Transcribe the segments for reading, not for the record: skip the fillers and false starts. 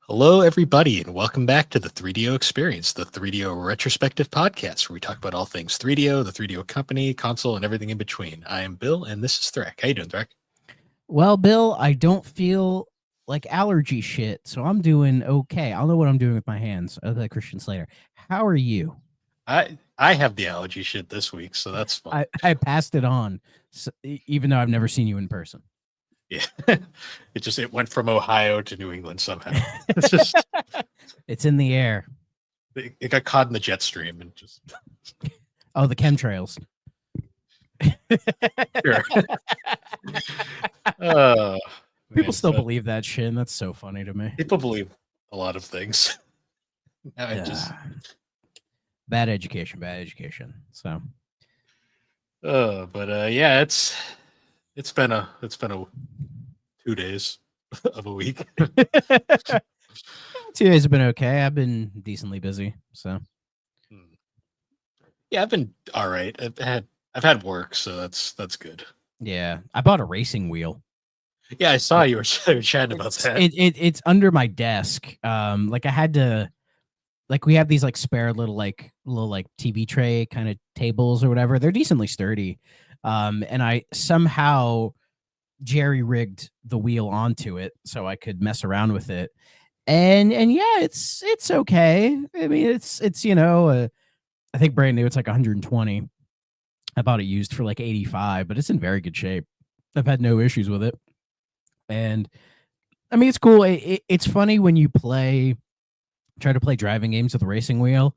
Hello, everybody, and welcome back to the 3DO Experience, the 3DO retrospective podcast, where we talk about all things 3DO, the 3DO company, console, and everything in between. I am Bill, and this is Threk. How you doing, Threk? Well, Bill, I don't feel like allergy shit, so I'm doing okay. I don't know what I'm doing with my hands, like Christian Slater. How are you? I have the allergy shit this week, so that's fun. I passed it on, even though I've never seen you in person. Yeah, it went from Ohio to New England somehow. It's just It's in the air. it got caught in the jet stream and just Oh, the chemtrails. sure. Oh, People man, still so believe that shit, and that's so funny to me. people believe a lot of things. I just Yeah. Bad education, bad education. So but yeah, it's been a 2 days of a week. 2 days have been okay. I've been decently busy, so Yeah, I've been all right. I've had work, so that's good. yeah. I bought a racing wheel. Yeah, I saw you were chatting about that. It's under my desk. Like I had to, like, we have these like spare little TV tray kind of tables or whatever. They're decently sturdy. And I somehow jerry rigged the wheel onto it so I could mess around with it. And yeah, it's okay. I mean, it's I think brand new. It's like 120. I bought it used for like 85, but it's in very good shape. I've had no issues with it. And I mean, it's cool. It's funny when you try to play driving games with a racing wheel,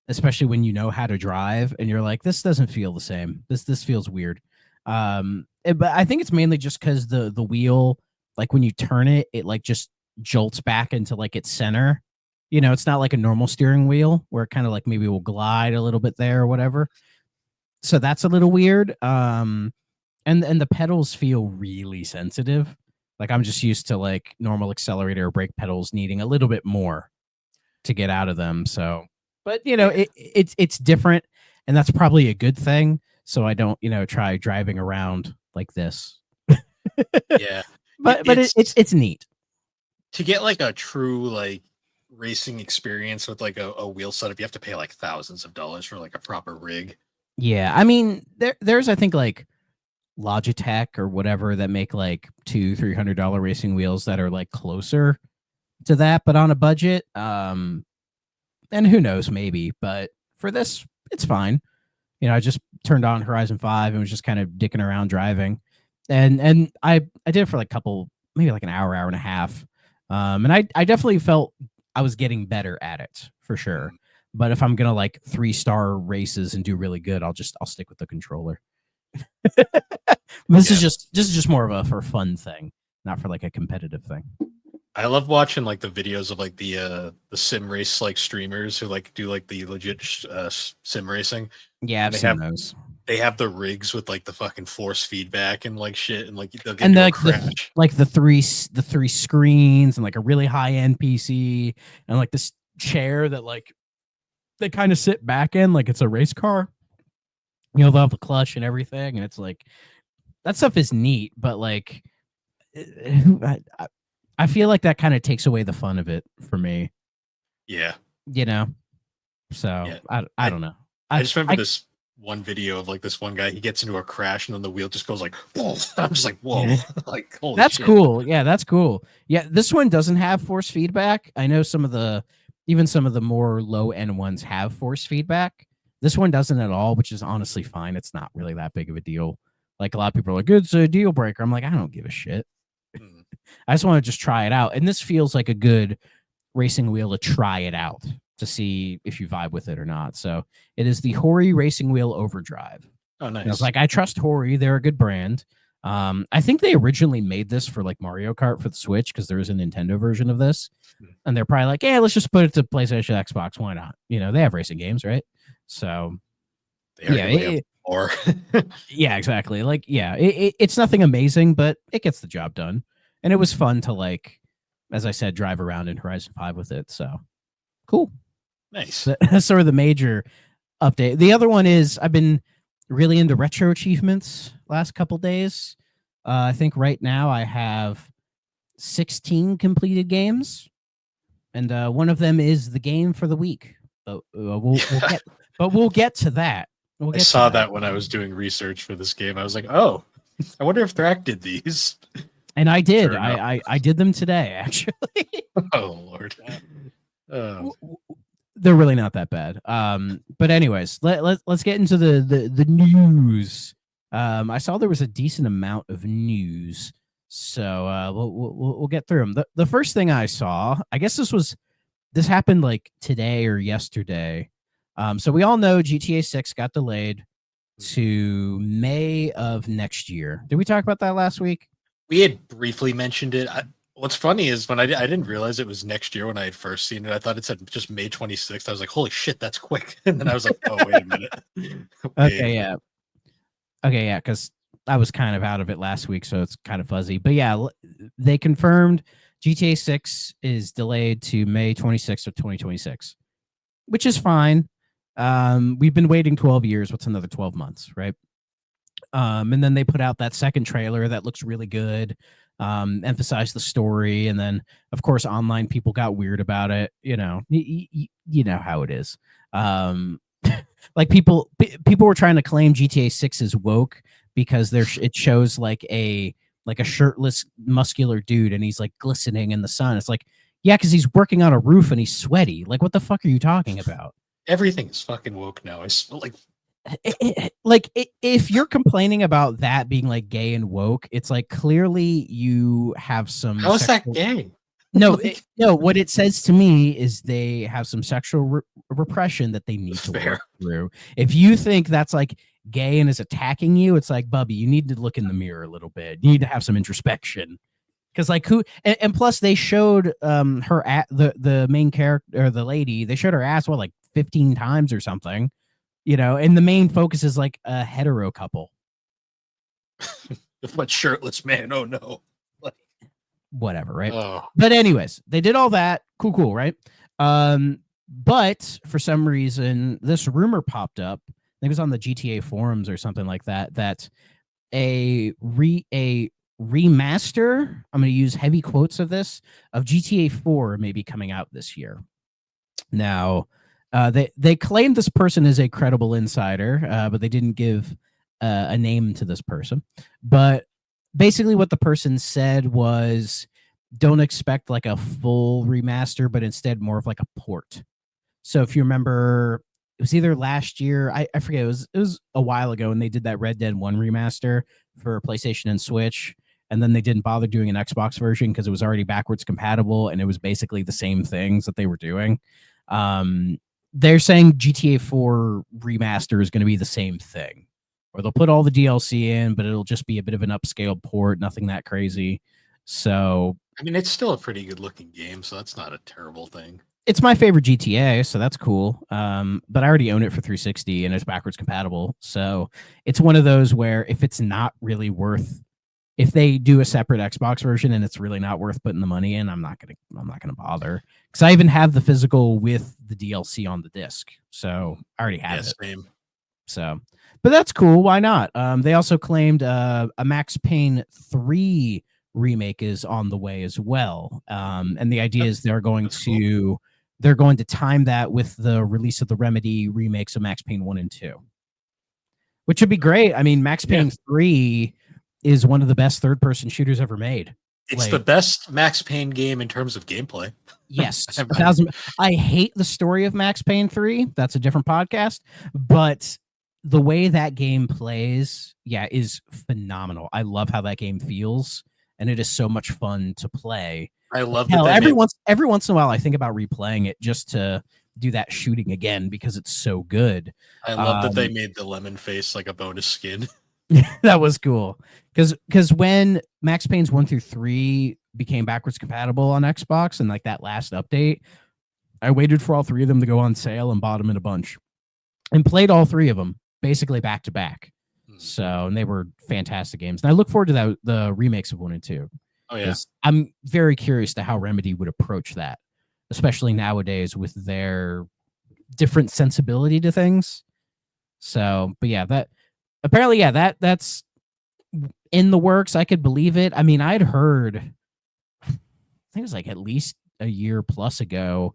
especially when you know how to drive, and you're like, this doesn't feel the same. This feels weird. But I think it's mainly just because the wheel, like when you turn it, it like just jolts back into like its center. It's not like a normal steering wheel where it kind of like maybe will glide a little bit there or whatever. So that's a little weird. And the pedals feel really sensitive. Like I'm just used to like normal accelerator or brake pedals needing a little bit more to get out of them. So, but Yeah, it's different, and that's probably a good thing. So I don't try driving around like this. yeah. But It's it's neat. to get like a true like racing experience with like a wheel setup. You have to pay like thousands of dollars for like a proper rig. Yeah, I mean there's I think like Logitech or whatever that make like $200-300 racing wheels that are like closer to that, but on a budget. And who knows, maybe, but for this, it's fine. I just turned on Horizon 5 and was just kind of dicking around driving. And I did it for like maybe like an hour and a half. And I definitely felt I was getting better at it for sure. Mm, But if I'm gonna like 3-star races and do really good, I'll stick with the controller. This is yeah, just more of a for fun thing, not for like a competitive thing. I love watching like the videos of like the sim race like streamers who like do like the legit sim racing, Yeah, and I've seen those. they have the rigs with like the fucking force feedback and like shit, and like they'll get And into a like crash. the three screens and like a really high end PC and like this chair that like they kind of sit back in like it's a race car. They'll have the clutch and everything, and it's like that stuff is neat, but like I feel like that kind of takes away the fun of it for me. Yeah, You know, so yeah. I I don't know. I I just remember I this one video of like this one guy. He gets into a crash and then the wheel just goes like, whoa. I'm just like, whoa, yeah. like holy That's shit. cool. Yeah, that's cool. Yeah, this one doesn't have force feedback. I know even some of the more low end ones have force feedback. This one doesn't at all, which is honestly fine. It's not really that big of a deal. Like a lot of people are like, it's a deal breaker. I'm like, I don't give a shit. Mm, I just want to just try it out. And this feels like a good racing wheel to try it out to see if you vibe with it or not. So it is the Hori Racing Wheel Overdrive. Oh, And I was nice. like, I trust Hori. They're a good brand. I think they originally made this for like Mario Kart for the Switch because there is a Nintendo version of this. Mm, And they're probably like, yeah, let's just put it to PlayStation, Xbox. Why not? They have racing games, right? So they yeah, arguably have more. yeah, exactly. Like, yeah, it's nothing amazing, but it gets the job done. And it was fun to like, as I said, drive around in Horizon 5 with it. So cool. Nice. That's sort of the major update. The other one is I've been really into retro achievements last couple days. I think right now I have 16 completed games. and one of them is the game for the week. But we'll get to that. We'll I get to saw that. that when I was doing research for this game. I was like, oh, I wonder if Thrak did these. And I did. Sure enough. I did them today, actually. Oh Lord. They're really not that bad. But anyways, let's get into the news. I saw there was a decent amount of news, so we'll get through them. The first thing I saw, I guess this happened like today or yesterday. So we all know GTA 6 got delayed to May of next year. Did we talk about that last week? We had briefly mentioned it. What's funny is when I didn't realize it was next year when I had first seen it. I thought it said just May 26th. I was like, holy shit, that's quick. And then I was like, oh, wait a minute. Okay, yeah. Okay, yeah, because I was kind of out of it last week, so it's kind of fuzzy. But yeah, they confirmed GTA 6 is delayed to May 26th of 2026, which is fine. We've been waiting 12 years. What's another 12 months, right? And then they put out that second trailer that looks really good, emphasized the story, and then of course online people got weird about it. You know, you know how it is. Like people were trying to claim GTA 6 is woke because it shows like a shirtless muscular dude and he's like glistening in the sun. It's like, yeah, because he's working on a roof and he's sweaty. Like, what the fuck are you talking about? Everything is fucking woke now. It's like If you're complaining about that being like gay and woke, it's like clearly you have some. How is that gay? No, no. What it says to me is they have some sexual repression that they need to work through. If you think that's like gay and is attacking you, it's like, Bubby, you need to look in the mirror a little bit. You need to have some introspection. Because like who and plus they showed her at the main character or the lady, they showed her ass like 15 times or something, you know, and the main focus is like a hetero couple. What shirtless man? Oh no. Whatever, right? Oh. But anyways, they did all that. Cool, right? But for some reason, this rumor popped up. I think it was on the GTA forums or something like that. That a remaster, I'm going to use heavy quotes of this, of GTA 4 may be coming out this year. Now, they claimed this person is a credible insider, but they didn't give a name to this person. But basically what the person said was, don't expect like a full remaster, but instead more of like a port. So if you remember, it was either last year, I forget, it was a while ago, and they did that Red Dead 1 remaster for PlayStation and Switch, and then they didn't bother doing an Xbox version because it was already backwards compatible, and it was basically the same things that they were doing. They're saying GTA 4 remaster is going to be the same thing, or they'll put all the DLC in, but it'll just be a bit of an upscaled port, nothing that crazy. So, I mean, it's still a pretty good looking game, so that's not a terrible thing. It's my favorite GTA, so that's cool. But I already own it for 360 and it's backwards compatible. So it's one of those where if it's not really worth, if they do a separate Xbox version and it's really not worth putting the money in, I'm not gonna bother, because I even have the physical with the DLC on the disc, so I already have it. Same. So, but that's cool. Why not? They also claimed a Max Payne 3 remake is on the way as well. And the idea is they're going to time that with the release of the Remedy remakes of Max Payne 1 and 2, which would be great. I mean, Max Payne 3 is one of the best third-person shooters ever made. It's the best Max Payne game in terms of gameplay. Yes. I hate the story of Max Payne 3. That's a different podcast. But the way that game plays, is phenomenal. I love how that game feels, and it is so much fun to play. I love that. Every once in a while, I think about replaying it just to do that shooting again because it's so good. I love that they made the lemon face like a bonus skin. That was cool, because when Max Payne's 1 through 3 became backwards compatible on Xbox and like that last update, I waited for all 3 of them to go on sale and bought them in a bunch and played all 3 of them basically back to back. So, and they were fantastic games. And I look forward to the remakes of 1 and 2. Oh yeah, I'm very curious to how Remedy would approach that, especially nowadays with their different sensibility to things. So, but yeah, that's in the works. I could believe it. I mean, I'd heard, I think it was like at least a year plus ago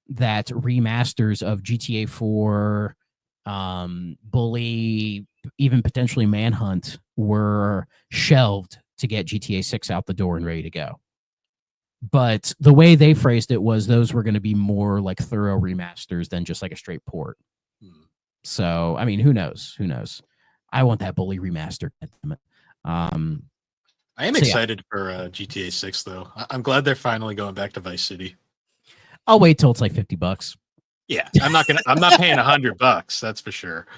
that remasters of GTA 4, Bully, even potentially Manhunt were shelved to get GTA 6 out the door and ready to go. But the way they phrased it was those were going to be more like thorough remasters than just like a straight port. So, I mean, who knows? Who knows? I want that Bully remaster. I am excited for GTA 6 though. I'm glad they're finally going back to Vice City. I'll wait till it's like $50. Yeah, I'm not paying $100. That's for sure.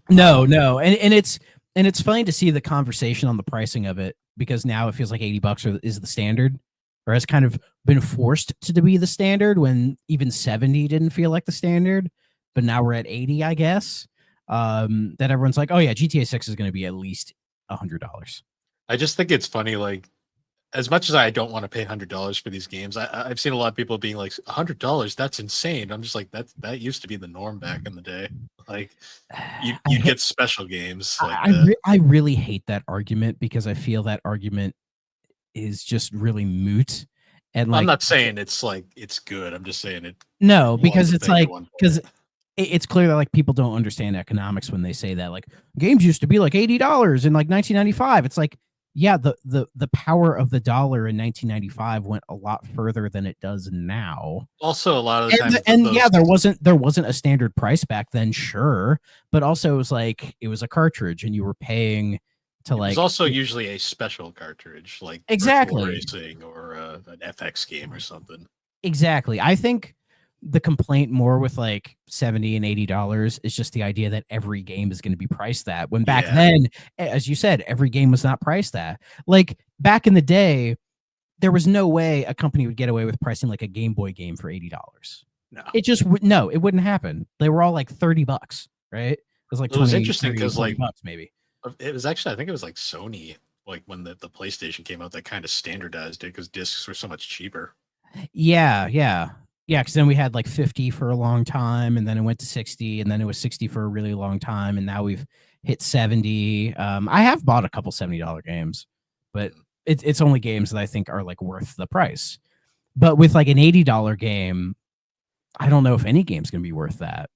No, and it's funny to see the conversation on the pricing of it, because now it feels like $80 is the standard, or has kind of been forced to be the standard when even 70 didn't feel like the standard, but now we're at 80, I guess. That everyone's like, oh yeah, GTA 6 is going to be at least $100. I just think it's funny, like, as much as I don't want to pay $100 for these games, I've seen a lot of people being like, $100, that's insane. I'm just like, that used to be the norm back in the day. Like, you get special games like that. I really hate that argument, because I feel that argument is just really moot. And like, I'm not saying it's like it's good. I'm just saying it. No, because it's like, because it's clear that like people don't understand economics when they say that like games used to be like $80 in like 1995. It's like, yeah, the power of the dollar in 1995 went a lot further than it does now. Also, a lot of the times, yeah, there wasn't a standard price back then, sure, but also it was like it was a cartridge, and you were paying to like. It's also usually a special cartridge, like exactly racing or an FX game or something. Exactly. I think the complaint more with like $70 and $80 is just the idea that every game is going to be priced that, when back then, as you said, every game was not priced that. Like back in the day, there was no way a company would get away with pricing like a Game Boy game for $80. No, it just no, it wouldn't happen. They were all like $30, right? It was like, it was interesting because like bucks maybe. It was actually, I think it was like Sony, like when the PlayStation came out, that kind of standardized it because discs were so much cheaper. Yeah. Because then we had like 50 for a long time, and then it went to 60, and then it was 60 for a really long time, and now we've hit 70. I have bought a couple $70 games, but it's only games that I think are like worth the price. But with like an $80 game, I don't know if any game's gonna be worth that.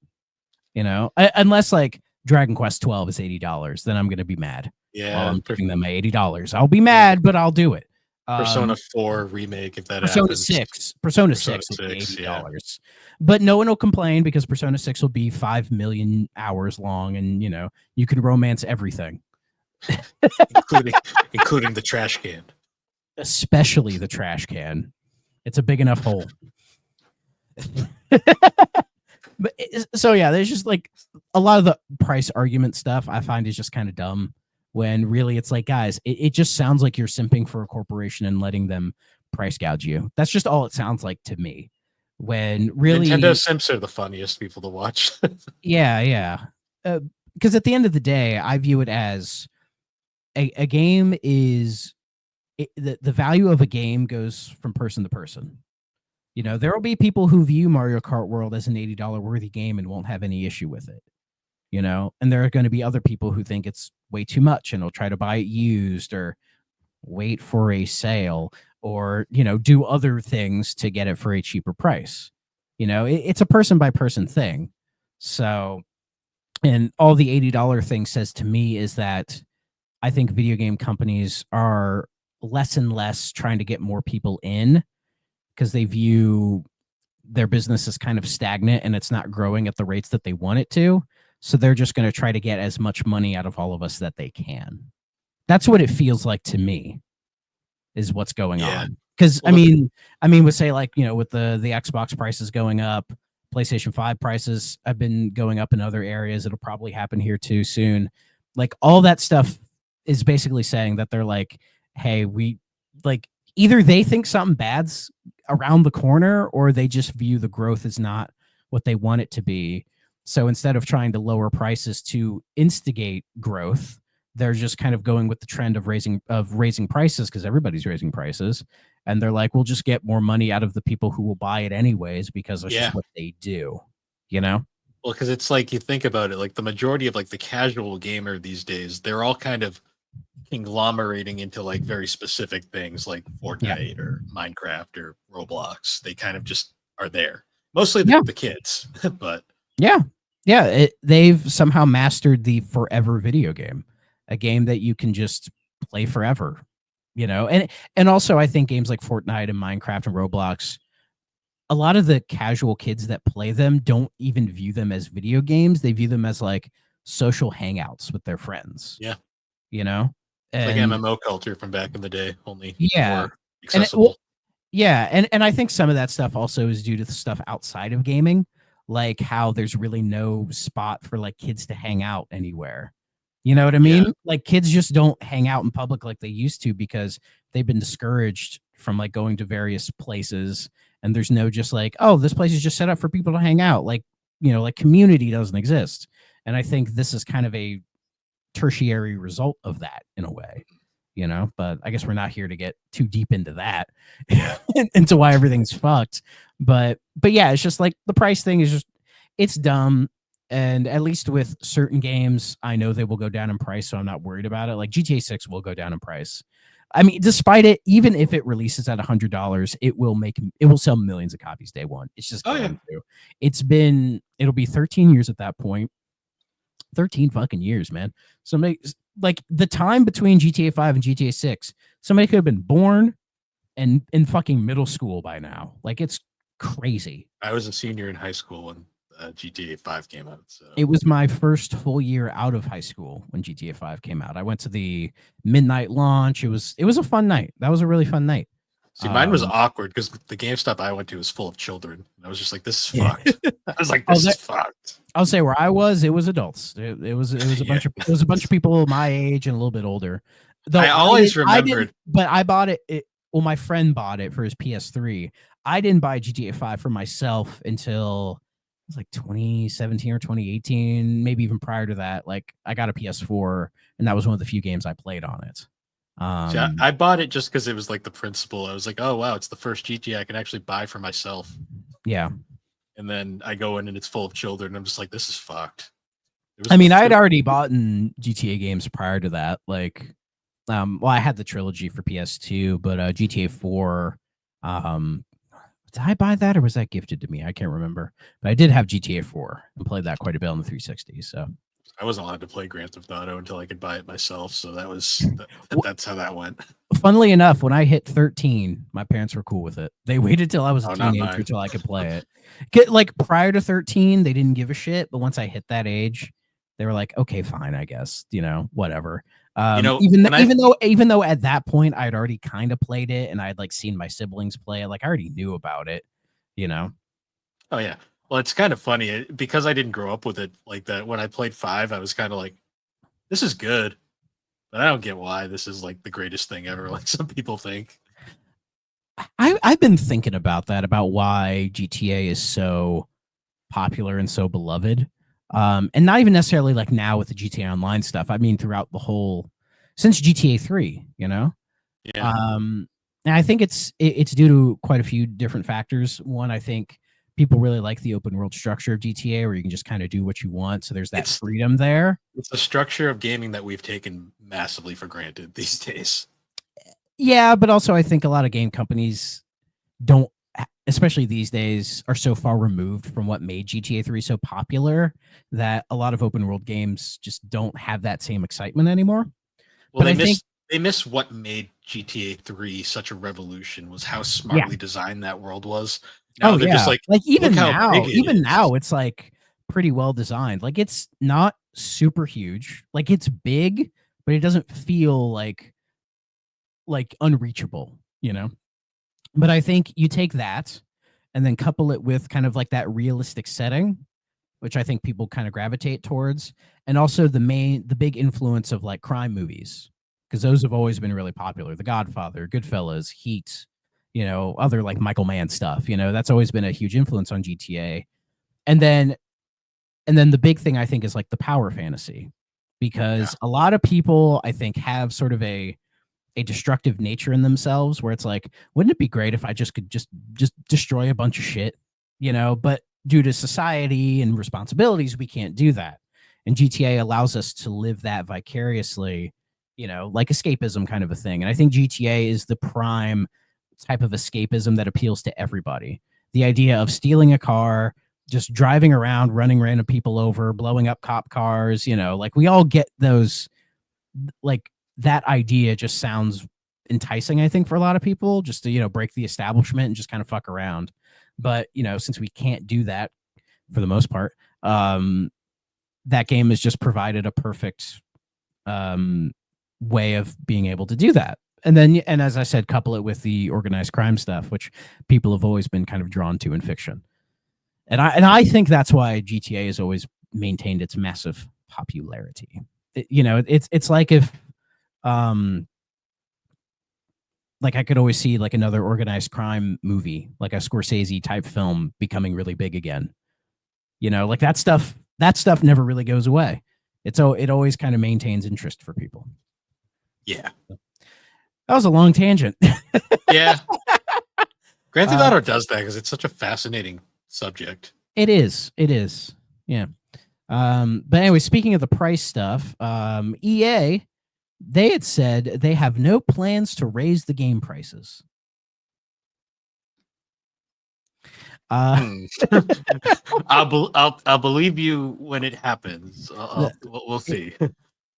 Unless like Dragon Quest 12 is $80, then I'm gonna be mad. Yeah, I'm giving them $80. I'll be mad, but I'll do it. Persona 4 remake, if that Persona happens. 6. Persona 6 will be $80. Yeah. But no one will complain, because Persona 6 will be 5 million hours long, and you can romance everything. including the trash can. Especially the trash can. It's a big enough hole. But so yeah, there's just like a lot of the price argument stuff I find is just kind of dumb, when really it's like, guys, it just sounds like you're simping for a corporation and letting them price gouge you. That's just all it sounds like to me. When really Nintendo simps are the funniest people to watch. yeah. Because at the end of the day, I view it as a game is the value of a game goes from person to person. There will be people who view Mario Kart World as an $80 worthy game and won't have any issue with it. And there are going to be other people who think it's way too much and will try to buy it used, or wait for a sale, or, do other things to get it for a cheaper price. It's a person by person thing. So, and all the $80 thing says to me is that I think video game companies are less and less trying to get more people in, because they view their business as kind of stagnant and it's not growing at the rates that they want it to. So they're just going to try to get as much money out of all of us that they can. That's what it feels like to me, is what's going on. Because I mean, with say like, with the Xbox prices going up, PlayStation 5 prices have been going up in other areas. It'll probably happen here too soon. Like all that stuff is basically saying that they're like, hey, we like, either they think something bad's around the corner, or they just view the growth as not what they want it to be. So instead of trying to lower prices to instigate growth, they're just kind of going with the trend of raising prices, because everybody's raising prices. And they're like, we'll just get more money out of the people who will buy it anyways, because that's just what they do, Well, because it's like, you think about it, like the majority of like the casual gamer these days, they're all kind of conglomerating into like very specific things like Yeah. Fortnite or Minecraft or Roblox. They kind of just are there. Mostly Yeah. the kids, but Yeah. Yeah. They've somehow mastered the forever video game, a game that you can just play forever, and also I think games like Fortnite and Minecraft and Roblox, a lot of the casual kids that play them don't even view them as video games. They view them as like social hangouts with their friends, yeah, you know? it's like And MMO culture from back in the day, only yeah. more And well, accessible. yeah, and I think some of that stuff also is due to the stuff outside of gaming, like how there's really no spot for like kids to hang out anywhere. You know what I Yeah, mean? Like kids just don't hang out in public like they used to because they've been discouraged from like going to various places, and there's no just like, oh, this place is just set up for people to hang out. Like, like community doesn't exist. And I think this is kind of a tertiary result of that in a way, but I guess we're not here to get too deep into that yeah. into why everything's fucked. But yeah, it's just like the price thing is just it's dumb. And at least with certain games, I know they will go down in price, so I'm not worried about it. Like GTA 6 will go down in price. I mean, despite it, even if it releases at $100, it will sell millions of copies day one. It's just Oh yeah. going to. It'll be 13 years at that point. 13 fucking years, man. Somebody like the time between GTA 5 and GTA 6, somebody could have been born and in fucking middle school by now. Like it's crazy. I was a senior in high school when GTA 5 came out. So It was my first full year out of high school when GTA 5 came out. I went to the midnight launch. It was a fun night. That was a really fun night. see, mine was Um, awkward because the GameStop I went to was full of children. And I was just like, this is yeah. fucked. I was like, Oh, this is fucked. I'll say where I was, it was adults. It was a Yeah. bunch of people my age and a little bit older. Though I always I didn't, remembered. but I bought it. Well, my friend bought it for his PS3. I didn't buy GTA 5 for myself until it was like 2017 or 2018, maybe even prior to that. Like I got a PS4, and that was one of the few games I played on it. See, Um, I bought it just because it was like the principal. I was like, oh wow, it's the first GTA I can actually buy for myself. yeah. And then I go in and it's full of children. I'm just like, this is fucked. It I was mean, I had already bought in GTA games prior to that. Like, well, I had the trilogy for PS2, but GTA 4, um, did I buy that or was that gifted to me? I can't remember. But I did have GTA 4 and played that quite a bit on the 360. So I wasn't allowed to play Grand Theft Auto until I could buy it myself. So that's how that went. funnily enough, when I hit 13, my parents were cool with it. They waited till I was a Oh, not teenager mine. till I could play it. Like prior to 13, they didn't give a shit, but once I hit that age, they were like, okay, fine, I guess, whatever. You know, Even when I even though at that point I'd already kind of played it and I'd like seen my siblings play it, like I already knew about it, you know. oh yeah, well, it's kind of funny because I didn't grow up with it like that. When I played 5, I was kind of like, this is good, but I don't get why this is like the greatest thing ever. Like some people think. I've been thinking about that, about why GTA is so popular and so beloved. And not even necessarily like now with the GTA Online stuff. I mean, throughout the whole since GTA 3, Yeah, and I think it's due to quite a few different factors. One, I think people really like the open world structure of GTA where you can just kind of do what you want. So there's that it's freedom there. it's a structure of gaming that we've taken massively for granted these days. Yeah, but also I think a lot of game companies don't, especially these days, are so far removed from what made GTA 3 so popular that a lot of open world games just don't have that same excitement anymore. Well, But I think, they miss what made GTA 3 such a revolution was how yeah. smartly designed that world was. Oh Now they're just yeah. like, Like look how big it even is. now it's like pretty well designed. Like it's not super huge. Like it's big, but it doesn't feel like unreachable, But I think you take that and then couple it with kind of like that realistic setting, which I think people kind of gravitate towards, and also the big influence of like crime movies, because those have always been really popular. The Godfather, Goodfellas, Heat, other like Michael Mann stuff. That's always been a huge influence on GTA. And then the big thing I think is like the power fantasy, Yeah, because a lot of people I think have sort of a destructive nature in themselves where it's like, wouldn't it be great if I just could just destroy a bunch of shit, but due to society and responsibilities we can't do that, and GTA allows us to live that vicariously, like escapism kind of a thing. And I think GTA is the prime type of escapism that appeals to everybody. The idea of stealing a car, just driving around, running random people over, blowing up cop cars, like we all get those, like that idea just sounds enticing, I think, for a lot of people, just to, break the establishment and just kind of fuck around. But, since we can't do that for the most part, that game has just provided a perfect way of being able to do that. And as I said, couple it with the organized crime stuff, which people have always been kind of drawn to in fiction. And I think that's why GTA has always maintained its massive popularity. It's like if like I could always see like another organized crime movie, like a Scorsese type film becoming really big again. Like that stuff never really goes away. It always kind of maintains interest for people. Yeah. That was a long tangent. Yeah. Grand Theft Auto does that because it's such a fascinating subject. It is. Yeah. But anyway, speaking of the price stuff, EA, they had said they have no plans to raise the game prices. I'll believe you when it happens. We'll see.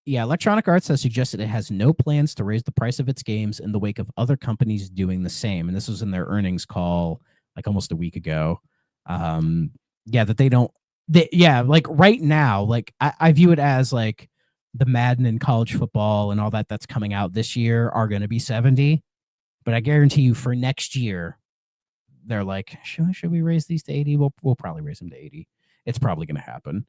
Yeah, Electronic Arts has suggested it has no plans to raise the price of its games in the wake of other companies doing the same. And this was in their earnings call like almost a week ago. That they don't. Like right now, like I view it as like the Madden and college football and all that's coming out this year are going to be 70. But I guarantee you for next year, they're like, should we raise these to 80? We'll probably raise them to 80. It's probably going to happen.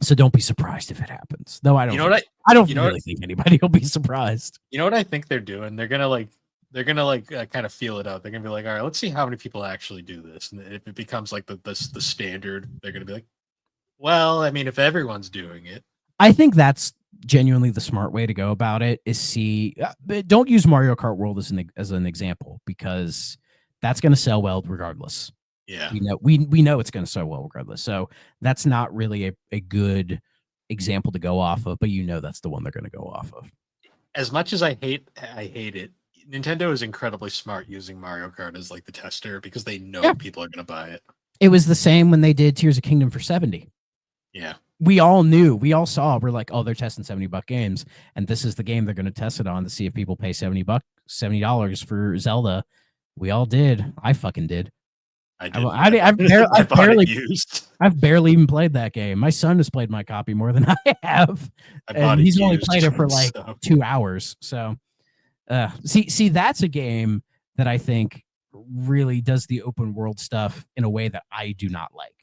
So don't be surprised if it happens. Though I don't really think anybody will be surprised. You know what I think they're doing? They're gonna kind of feel it out. They're gonna be like, all right, let's see how many people actually do this. And if it becomes like the standard, they're gonna be like, well, I mean, if everyone's doing it, I think that's genuinely the smart way to go about it. Is see, don't use Mario Kart World as an example because that's going to sell well regardless. Yeah, we know it's going to sell well regardless. So that's not really a good example to go off of, but that's the one they're going to go off of. As much as I hate it, Nintendo is incredibly smart using Mario Kart as like the tester because they know people are going to buy it. It was the same when they did Tears of Kingdom for 70. Yeah. We all knew, we're like, oh, they're testing $70 games, and this is the game they're going to test it on to see if people pay $70 for Zelda. We all did. I fucking did. I did. I've barely even played that game. My son has played my copy more than I have, and he's only played it for like 2 hours. So, see, that's a game that I think really does the open world stuff in a way that I do not like.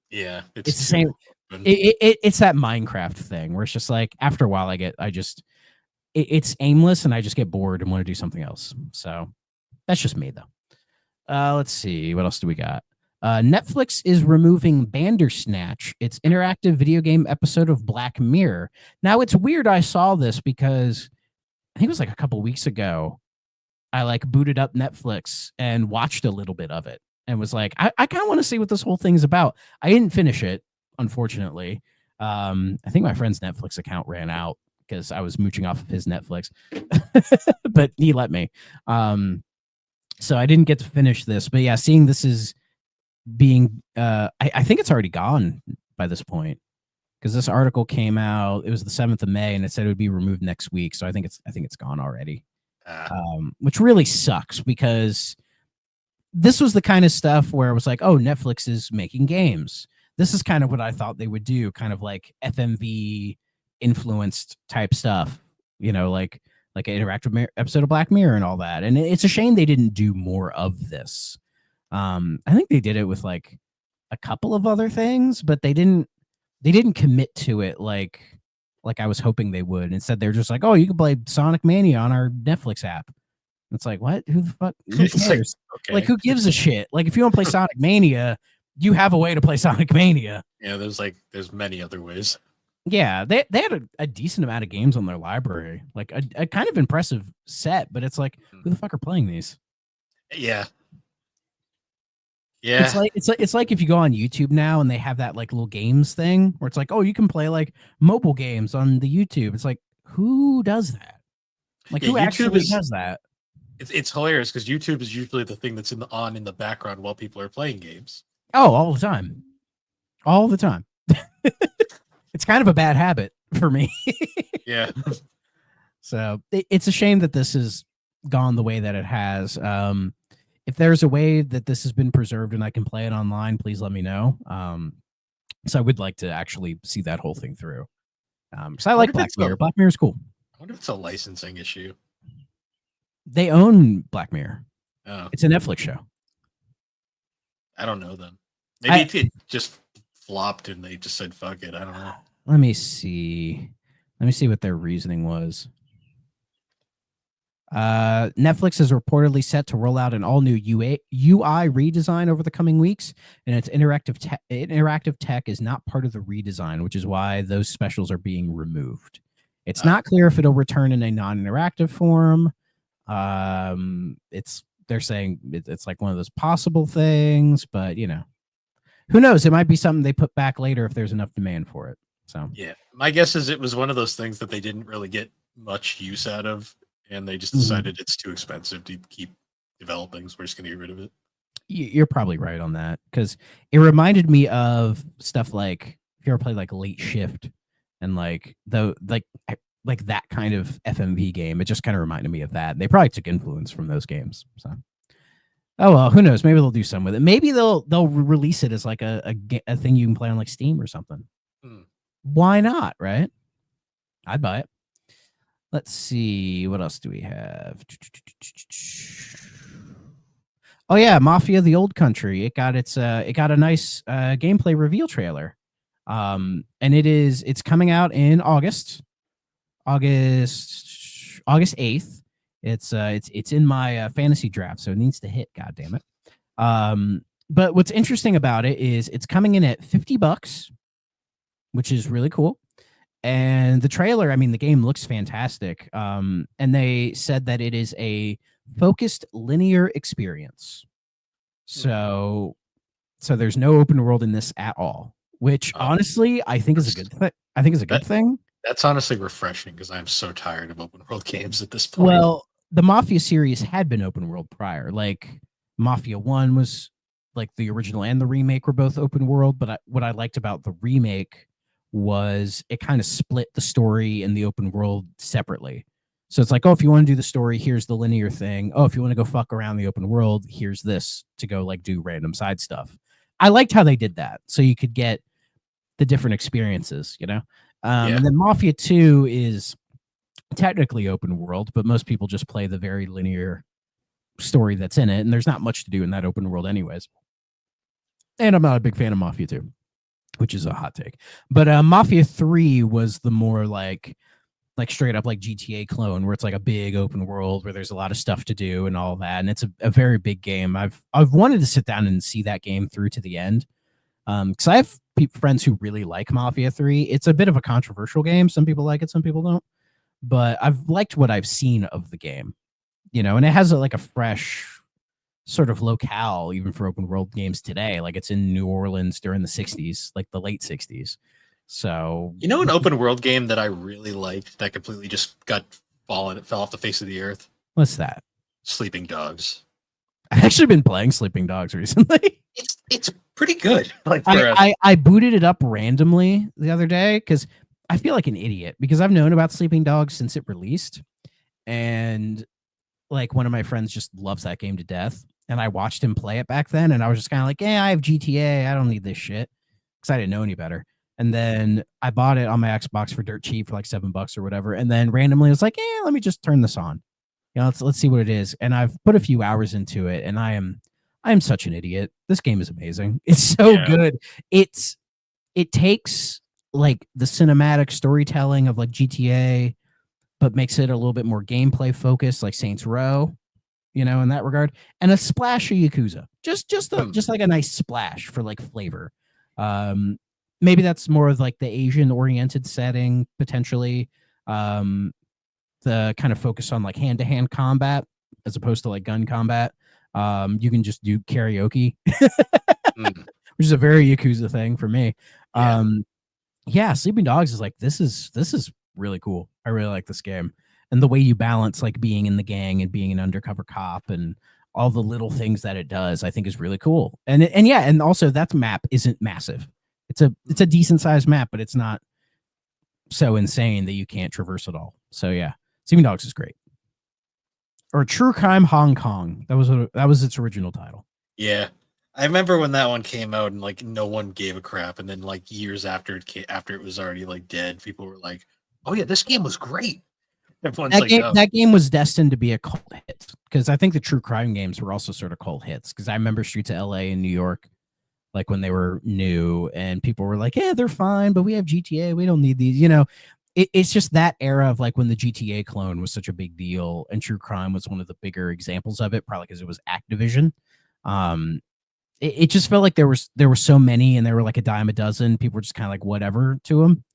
Yeah, it's the same. It's that Minecraft thing where it's just like after a while it's aimless and I just get bored and want to do something else. So that's just me though. Let's see, what else do we got? Netflix is removing Bandersnatch, its interactive video game episode of Black Mirror. Now it's weird I saw this because I think it was like a couple weeks ago. I like booted up Netflix and watched a little bit of it and was like, I kind of want to see what this whole thing's about. I didn't finish it, unfortunately. I think my friend's Netflix account ran out because I was mooching off of his Netflix, but he let me. So I didn't get to finish this, but yeah, seeing this is being, I think it's already gone by this point because this article came out. It was the 7th of May, and it said it would be removed next week. So I think it's gone already, which really sucks because this was the kind of stuff where it was like, oh, Netflix is making games. This is kind of what I thought they would do, kind of like FMV influenced type stuff, like an interactive episode of Black Mirror and all that. And it's a shame they didn't do more of this. I think they did it with like a couple of other things, but they didn't commit to it like I was hoping they would. Instead, they're just like, oh, you can play Sonic Mania on our Netflix app. It's like, what? Who the fuck? Who cares? Like, who gives a shit? Like, if you want to play Sonic Mania, you have a way to play Sonic Mania. Yeah, there's many other ways. Yeah, they had a decent amount of games on their library, like a kind of impressive set, but it's like, who the fuck are playing these? Yeah. Yeah. It's like if you go on YouTube now and they have that like little games thing where it's like, oh, you can play like mobile games on the YouTube. It's like, who does that? Like, Yeah, who YouTube actually is does that? it's hilarious because YouTube is usually the thing that's in the background while people are playing games. Oh, all the time, all the time. It's kind of a bad habit for me. Yeah. So it's a shame that this has gone the way that it has. If there's a way that this has been preserved and I can play it online, please let me know. So I would like to actually see that whole thing through. Because I I wonder like if Black it's Mirror. Black Mirror is cool. a licensing issue. They own Black Mirror. Oh, It's a Netflix show. I don't know then. I Maybe it just flopped and they just said fuck it. I don't know. let me see. Let me see what their reasoning was. Netflix is reportedly set to roll out an all-new UI redesign over the coming weeks, and its interactive tech is not part of the redesign, which is why those specials are being removed. It's Oh, not clear if it'll return in a non-interactive form. They're saying it's like one of those possible things, but who knows? It might be something they put back later if there's enough demand for it. So yeah. My guess is it was one of those things that they didn't really get much use out of, and they just mhm. decided it's too expensive to keep developing, so we're just gonna get rid of it. You're probably right on that because it reminded me of stuff like if you ever played like Late Shift and like that kind of FMV game. It just kind of reminded me of that. They probably took influence from those games. So oh well, who knows? Maybe they'll do some with it. Maybe they'll release it as like a thing you can play on like Steam or something. Hmm. Why not? Right? I'd buy it. Let's see what else do we have. Oh yeah, Mafia: The Old Country. It got a nice gameplay reveal trailer. And it's coming out in August 8th. It's in my fantasy draft, so it needs to hit, god damn it. But what's interesting about it is it's coming in at $50, which is really cool. And the trailer, I mean, the game looks fantastic. And they said that it is a focused linear experience. Hmm. So there's no open world in this at all, which Oh, honestly I think is a that's good thing. I think is a good that thing. that's honestly refreshing because I'm so tired of open world games at this point. Well, the Mafia series had been open world prior. Like Mafia 1 was like the original and the remake were both open world, but what I liked about the remake was it kind of split the story and the open world separately. So it's like, oh, if you want to do the story, here's the linear thing. Oh, if you want to go fuck around the open world, here's this to go like do random side stuff. I liked how they did that. So you could get the different experiences. Yeah, And then Mafia 2 is technically open world, but most people just play the very linear story that's in it, and there's not much to do in that open world anyways. And I'm not a big fan of Mafia 2, which is a hot take. But Mafia 3 was the more like straight up like GTA clone, where it's like a big open world where there's a lot of stuff to do and all that, and it's a very big game. I've wanted to sit down and see that game through to the end. Because I have friends who really like Mafia 3. It's a bit of a controversial game. Some people like it, some people don't. But I've liked what I've seen of the game, and it has like a fresh sort of locale even for open world games today. Like it's in New Orleans during the 60s, like the late 60s. So you know, an open world game that I really liked that completely just it fell off the face of the earth. what's that? Sleeping Dogs. I've actually been playing Sleeping Dogs recently. It's pretty good. Like I, for a I I booted it up randomly the other day because I feel like an idiot because I've known about Sleeping Dogs since it released, and like one of my friends just loves that game to death, and I watched him play it back then, and I was just kind of like, yeah, I have GTA, I don't need this shit because I didn't know any better. And then I bought it on my Xbox for dirt cheap for like $7 or whatever, and then randomly I was like, let me just turn this on. Let's see what it is. And I've put a few hours into it, and I am such an idiot. This game is amazing. It's so yeah. good. It takes like the cinematic storytelling of like GTA, but makes it a little bit more gameplay focused, like Saints Row, in that regard, and a splash of Yakuza. Just like a nice splash for like flavor. Um, Maybe that's more of like the Asian oriented setting potentially. The kind of focus on like hand to hand combat as opposed to like gun combat. You can just do karaoke, Mm, which is a very Yakuza thing for me. yeah. Yeah, Sleeping Dogs is like this is really cool. I really like this game. And the way you balance like being in the gang and being an undercover cop and all the little things that it does, I think is really cool. And yeah, and also that map isn't massive. It's a decent sized map, but it's not so insane that you can't traverse it all. So yeah, Sleeping Dogs is great. Or True Crime Hong Kong. That was its original title. Yeah. I remember when that one came out and like no one gave a crap, and then like years after it was already like dead, people were like, "Oh yeah, this game was great." Everyone's like, "Oh That game was destined to be a cult hit because I think the true crime games were also sort of cult hits because I remember Streets of LA and New York like when they were new and people were like, yeah, they're fine, but we have GTA. We don't need these. It's just that era of like when the GTA clone was such a big deal and true crime was one of the bigger examples of it, probably because it was Activision. It just felt like there were so many and they were like a dime a dozen. People were just kind of like whatever to them.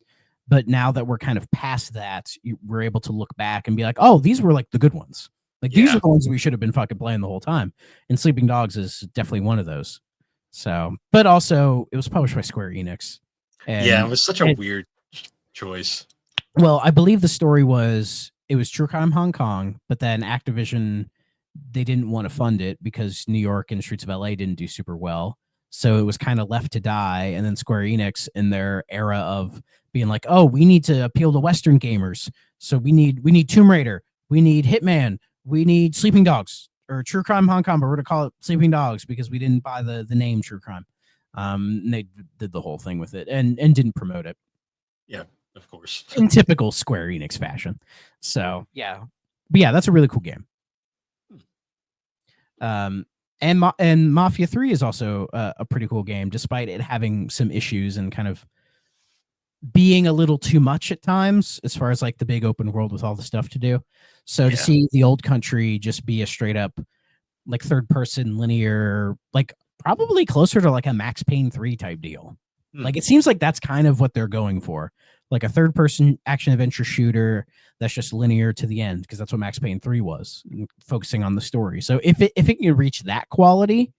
But now that we're kind of past that, we're able to look back and be like, oh, these were like the good ones. Like these yeah, are the ones we should have been fucking playing the whole time. And Sleeping Dogs is definitely one of those. So, but also it was published by Square Enix. yeah." And It was such a weird choice. well, I believe the story was it was True Crime Hong Kong, but then Activision they didn't want to fund it because New York and Streets of LA didn't do super well. So it was kind of left to die. And then Square Enix in their era of being like, oh, we need to appeal to Western gamers. So we need Tomb Raider, we need Hitman, we need Sleeping Dogs or True Crime Hong Kong, but we're gonna call it Sleeping Dogs because we didn't buy the name True Crime. And they did the whole thing with it and didn't promote it Yeah, of course. in typical Square Enix fashion. So yeah, but yeah, that's a really cool game. And Mafia 3 is also a pretty cool game, despite it having some issues and kind of being a little too much at times, as far as like the big open world with all the stuff to do. So to Yeah. see the old country just be a straight up like third person linear, like probably closer to like a Max Payne 3 type deal. Hmm. Like it seems like that's kind of what they're going for. Like a third person action adventure shooter that's just linear to the end, because that's what Max Payne 3 was, focusing on the story. So if it can reach that quality,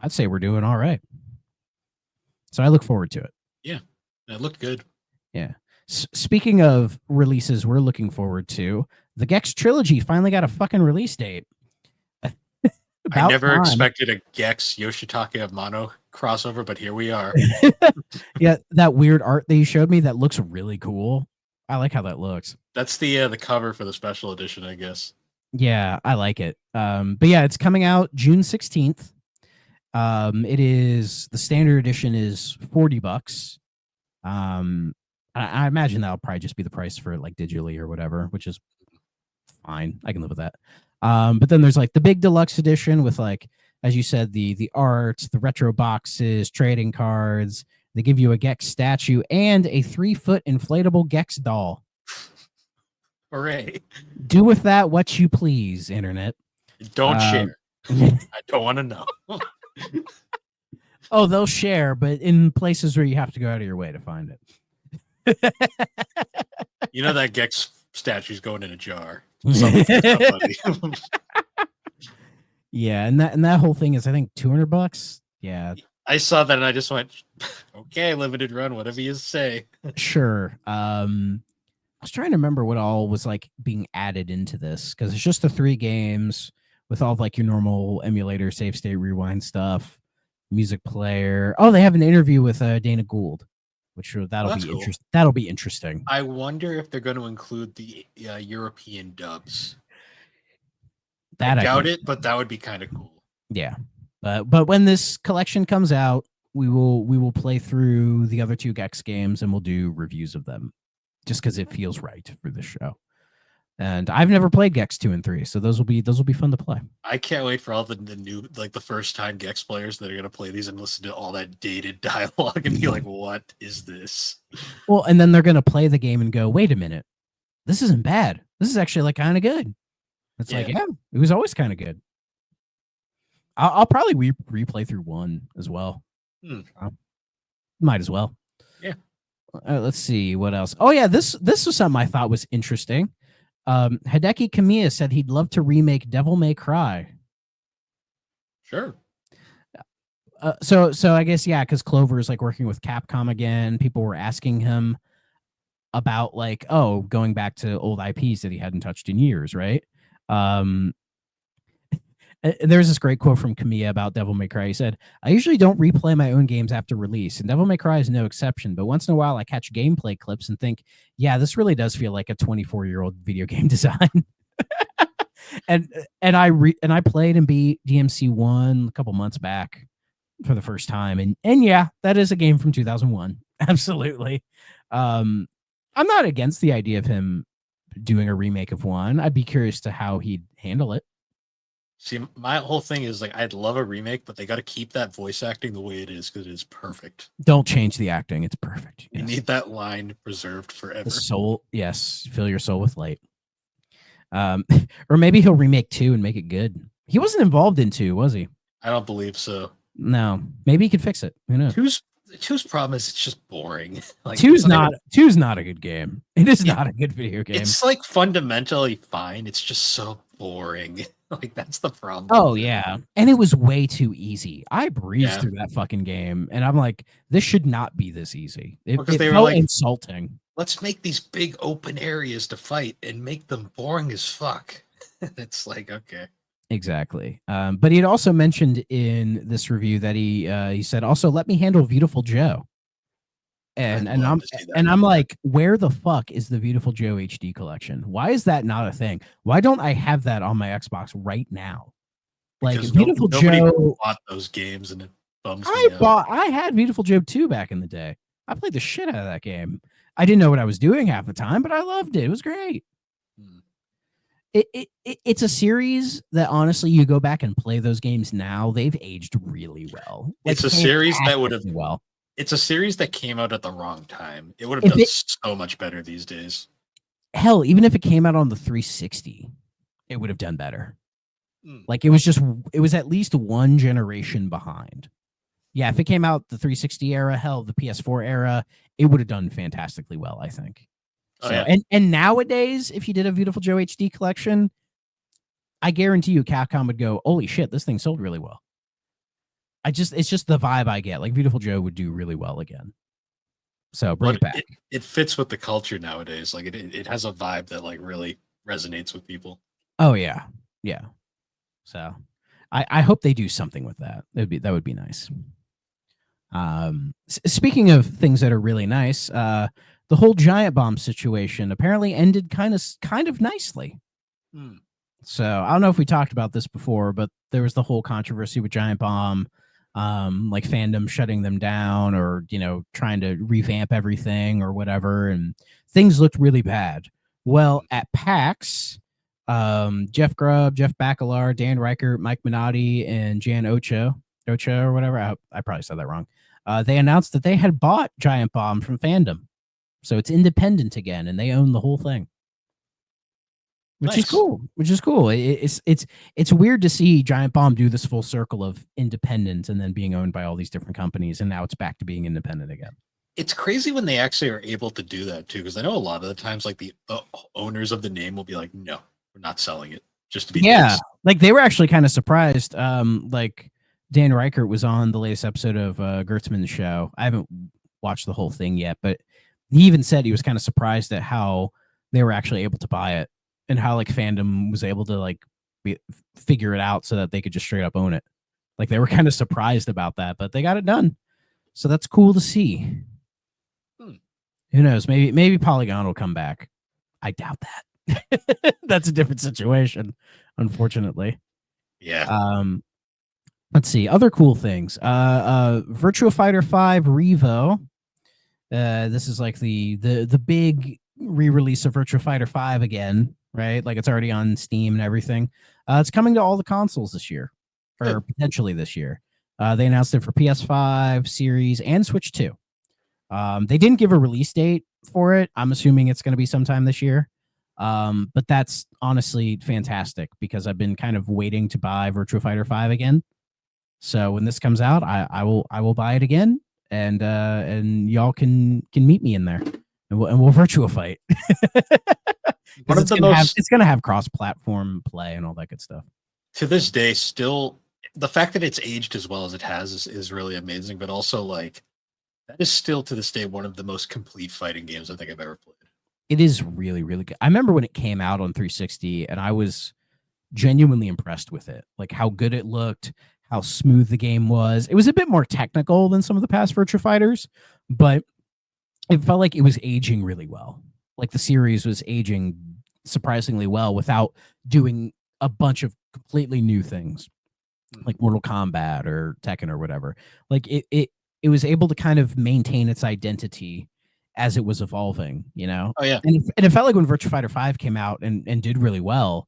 I'd say we're doing all right. So I look forward to it. Yeah, it looked good. Yeah. Speaking of releases we're looking forward to, the Gex trilogy finally got a fucking release date. I never time. expected a Gex Yoshitaka Amano crossover, but here we are. Yeah, that weird art that you showed me that looks really cool. I like how that looks. That's the cover for the special edition, I guess. Yeah, I like it. But yeah, it's coming out June 16th. It is the standard edition is $40. I imagine that'll probably just be the price for it, like digitally or whatever, which is fine. I can live with that. But then there's like the big deluxe edition with like, as you said, the art, the retro boxes, trading cards. They give you a Gex statue and a 3-foot inflatable Gex doll. Hooray. Do with that what you please, internet. Don't share. I don't want to know. Oh, they'll share, but in places where you have to go out of your way to find it. You know that Gex statue's going in a jar. Somebody. Yeah, and that whole thing is I think $200. Yeah. I saw that and I just went, okay, limited run, whatever you say. Sure. I was trying to remember what all was like being added into this because it's just the 3 games with all of, like your normal emulator, save state, rewind stuff, music player. Oh, they have an interview with Dana Gould, which that'll be cool. interesting. That'll be interesting. I wonder if they're going to include the European dubs. I doubt it, but that would be kind of cool. Yeah, but when this collection comes out, we will play through the other 2 Gex games and we'll do reviews of them, just because it feels right for this show. And I've never played Gex 2 and 3, so those will be fun to play. I can't wait for all the new, like the first time Gex players that are gonna play these and listen to all that dated dialogue and be like, "What is this?" Well, and then they're gonna play the game and go, "Wait a minute, this isn't bad. This is actually like kind of good." It's like, yeah, it was always kind of good. I'll probably replay through 1 as well. Might as well. Yeah. Let's see what else. Oh yeah, this was something I thought was interesting. Hideki Kamiya said he'd love to remake Devil May Cry. Sure. So I guess yeah, because Clover is like working with Capcom again. People were asking him about like, oh, going back to old IPs that he hadn't touched in years, right? Um, there's this great quote from Kamiya about Devil May Cry. He said, "I usually don't replay my own games after release, and Devil May Cry is no exception. But once in a while, I catch gameplay clips and think, yeah, this really does feel like a 24-year-old video game design." and I played and beat DMC1 a couple months back for the first time, and yeah, that is a game from 2001. Absolutely. I'm not against the idea of him doing a remake of one. I'd be curious to how he'd handle it. See, my whole thing is like I'd love a remake, but they got to keep that voice acting the way it is because it is perfect. Don't change the acting. It's perfect. You need that line preserved forever. The soul, yes. Fill your soul with light. Or maybe he'll remake 2 and make it good. He wasn't involved in 2, was he? I don't believe so. No. Maybe he could fix it. Who knows? Two's problem is it's just boring. Like two's not a good game. It is not a good video game. It's like fundamentally fine. It's just so boring. Like that's the problem. Oh yeah, and it was way too easy. I breezed through that fucking game, and I'm like, this should not be this easy. It they felt were like insulting. Let's make these big open areas to fight and make them boring as fuck. It's like okay. Exactly. But he had also mentioned in this review that he said also let me handle Beautiful Joe. And I'm like, where the fuck is the Beautiful Joe HD collection? Why is that not a thing? Why don't I have that on my Xbox right now? Like because Beautiful Joe bought those games and it bums me out. I had Beautiful Joe 2 back in the day. I played the shit out of that game. I didn't know what I was doing half the time, but I loved it. It was great. It's a series that honestly, you go back and play those games now, they've aged really well. Like, it's a series that would have well. It's a series that came out at the wrong time. It would have done so much better these days. Hell, even if it came out on the 360, it would have done better. Like it was at least one generation behind. Yeah, if it came out the 360 era, hell, the PS4 era, it would have done fantastically well, I think. So, and nowadays, if you did a Beautiful Joe HD collection, I guarantee you Capcom would go, holy shit, this thing sold really well. It's just the vibe I get. Like Beautiful Joe would do really well again. So bring it back. It fits with the culture nowadays. Like it has a vibe that like really resonates with people. Oh yeah. Yeah. So I hope they do something with that. That would be nice. Speaking of things that are really nice, the whole Giant Bomb situation apparently ended kind of nicely. So I don't know if we talked about this before, but there was the whole controversy with Giant Bomb, like fandom shutting them down or, trying to revamp everything or whatever. And things looked really bad. Well, at PAX, Jeff Grubb, Jeff Bakalar, Dan Reichert, Mike Minotti, and Jan Ocho or whatever. I probably said that wrong. They announced that they had bought Giant Bomb from fandom. So it's independent again, and they own the whole thing, which is cool. It's weird to see Giant Bomb do this full circle of independent and then being owned by all these different companies, and now it's back to being independent again. It's crazy when they actually are able to do that too, because I know a lot of the times, like the owners of the name will be like, "No, we're not selling it," just to be nice. Like they were actually kind of surprised. Like Dan Reichert was on the latest episode of Gertzman's show. I haven't watched the whole thing yet, but he even said he was kind of surprised at how they were actually able to buy it and how like fandom was able to like figure it out so that they could just straight up own it. Like they were kind of surprised about that, but they got it done. So that's cool to see. Who knows? Maybe Polygon will come back. I doubt that. That's a different situation, unfortunately. Yeah. Let's see. Other cool things. Virtua Fighter 5 Revo. This is like the big re-release of Virtua Fighter 5 again, right? Like it's already on Steam and everything. It's coming to all the consoles this year, or potentially this year. They announced it for PS5, Series, and Switch 2. They didn't give a release date for it. I'm assuming it's going to be sometime this year. But that's honestly fantastic because I've been kind of waiting to buy Virtua Fighter 5 again. So when this comes out, I will buy it again. And y'all can meet me in there, and we'll Virtua fight. It's gonna have cross-platform play and all that good stuff. To this day, still the fact that it's aged as well as it has is really amazing. But also, like, that is still to this day one of the most complete fighting games I think I've ever played. It is really, really good. I remember when it came out on 360, and I was genuinely impressed with it. Like how good it looked, how smooth the game was. It was a bit more technical than some of the past Virtua Fighters, but it felt like it was aging really well. Like the series was aging surprisingly well without doing a bunch of completely new things like Mortal Kombat or Tekken or whatever. Like it was able to kind of maintain its identity as it was evolving, you know? Oh yeah. And it felt like when Virtua Fighter 5 came out and did really well,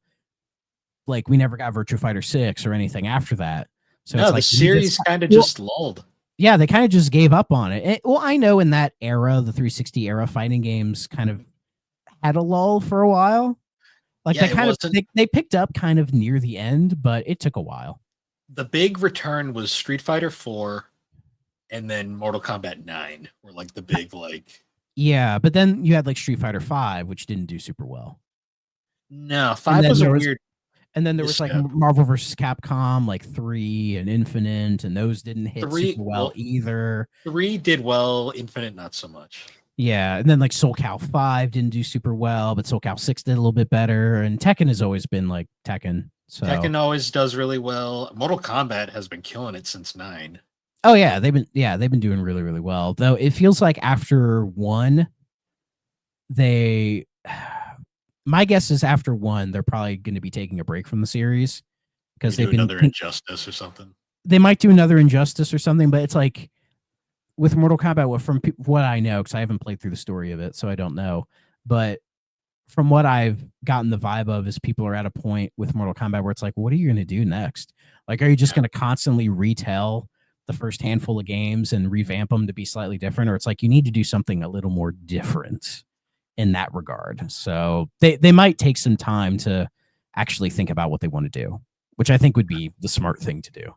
like we never got Virtua Fighter 6 or anything after that. So No, it's the like series kind of just lulled. yeah, they kind of just gave up on it. Well, I know in that era, the 360 era fighting games kind of had a lull for a while. Like Yeah, they kind of they picked up kind of near the end, but it took a while. The big return was Street Fighter 4 and then Mortal Kombat 9 were like the big like. Yeah, but then you had like Street Fighter 5, which didn't do super well. No, 5 was a weird. And then there was like Marvel vs. Capcom, like 3 and Infinite, and those didn't hit super well either. 3 did well, Infinite not so much. Yeah, and then like Soul Cal 5 didn't do super well, but Soul Cal 6 did a little bit better, and Tekken has always been like Tekken. So Tekken always does really well. Mortal Kombat has been killing it since 9. Oh yeah, they've been doing really, really well. Though it feels like after 1, my guess is after 1, they're probably going to be taking a break from the series because they've been another Injustice or something. They might do another Injustice or something, but it's like with Mortal Kombat, from what I know, because I haven't played through the story of it, so I don't know. But from what I've gotten the vibe of is people are at a point with Mortal Kombat where it's like, what are you going to do next? Like, are you just going to constantly retell the first handful of games and revamp them to be slightly different? Or it's like, you need to do something a little more different in that regard. So they might take some time to actually think about what they want to do, which I think would be the smart thing to do.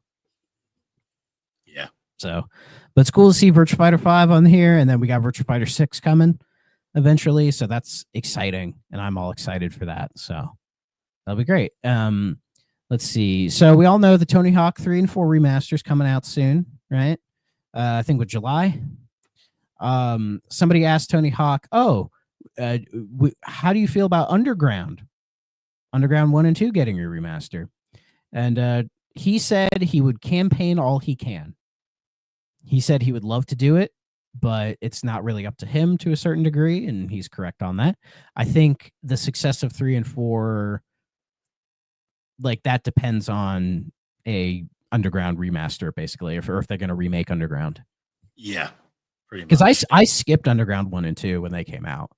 Yeah. So, but it's cool to see Virtua Fighter 5 on here, and then we got Virtua Fighter 6 coming eventually, so that's exciting, and I'm all excited for that. So that'll be great. Let's see. So we all know the Tony Hawk 3 and 4 remasters coming out soon, right? I think with July. Somebody asked Tony Hawk, how do you feel about Underground 1 and 2 getting a remaster? And he said he would campaign all he can. He said he would love to do it, but it's not really up to him to a certain degree, and he's correct on that. I think the success of 3 and 4, like that depends on a Underground remaster, basically, or if they're going to remake Underground. Yeah, pretty much. Because I skipped Underground 1 and 2 when they came out.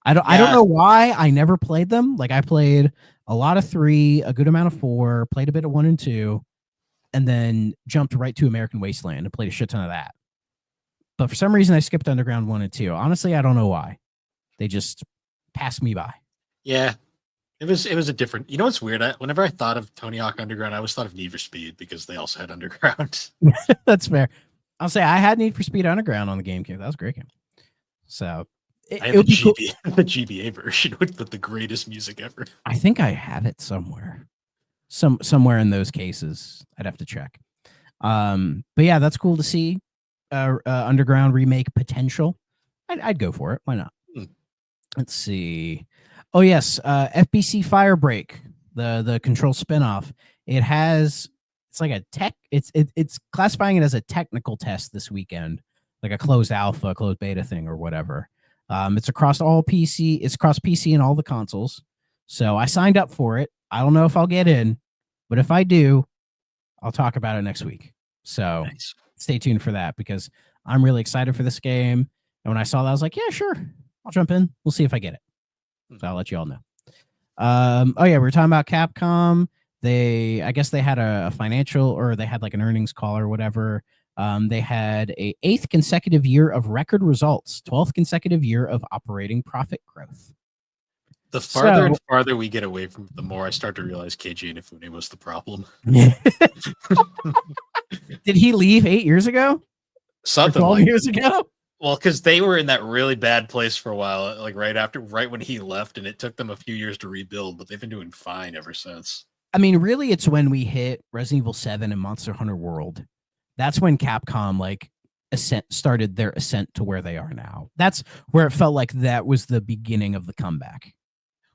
I don't know why. I never played them. Like I played a lot of 3, a good amount of 4, played a bit of 1 and 2, and then jumped right to American Wasteland and played a shit ton of that. But for some reason, I skipped Underground 1 and 2. Honestly, I don't know why. They just passed me by. Yeah, it was a different. You know what's weird? Whenever I thought of Tony Hawk Underground, I always thought of Need for Speed because they also had Underground. That's fair. I'll say I had Need for Speed Underground on the GameCube. That was a great game. So I have the GBA version with the greatest music ever. I think I have it somewhere. Somewhere in those cases. I'd have to check. But yeah, that's cool to see. Underground remake potential. I'd go for it. Why not? Let's see. Oh yes, FBC Firebreak, the Control spinoff. It's like a tech. It's classifying it as a technical test this weekend, like a closed alpha, closed beta thing or whatever. It's across all PC. It's across PC and all the consoles. So I signed up for it. I don't know if I'll get in, but if I do, I'll talk about it next week. So nice. Stay tuned for that because I'm really excited for this game. And when I saw that, I was like, yeah, sure. I'll jump in. We'll see if I get it. So I'll let you all know. Oh yeah, we were talking about Capcom. I guess they had a financial, or they had like an earnings call or whatever. They had a 8th consecutive year of record results, 12th consecutive year of operating profit growth. The farther and farther we get away from it, the more I start to realize KG Inafune was the problem. Did he leave 8 years ago? Something 12 years ago? Well, because they were in that really bad place for a while, like right when he left, and it took them a few years to rebuild, but they've been doing fine ever since. I mean, really, it's when we hit Resident Evil 7 and Monster Hunter World. That's when Capcom like started their ascent to where they are now. That's where it felt like that was the beginning of the comeback.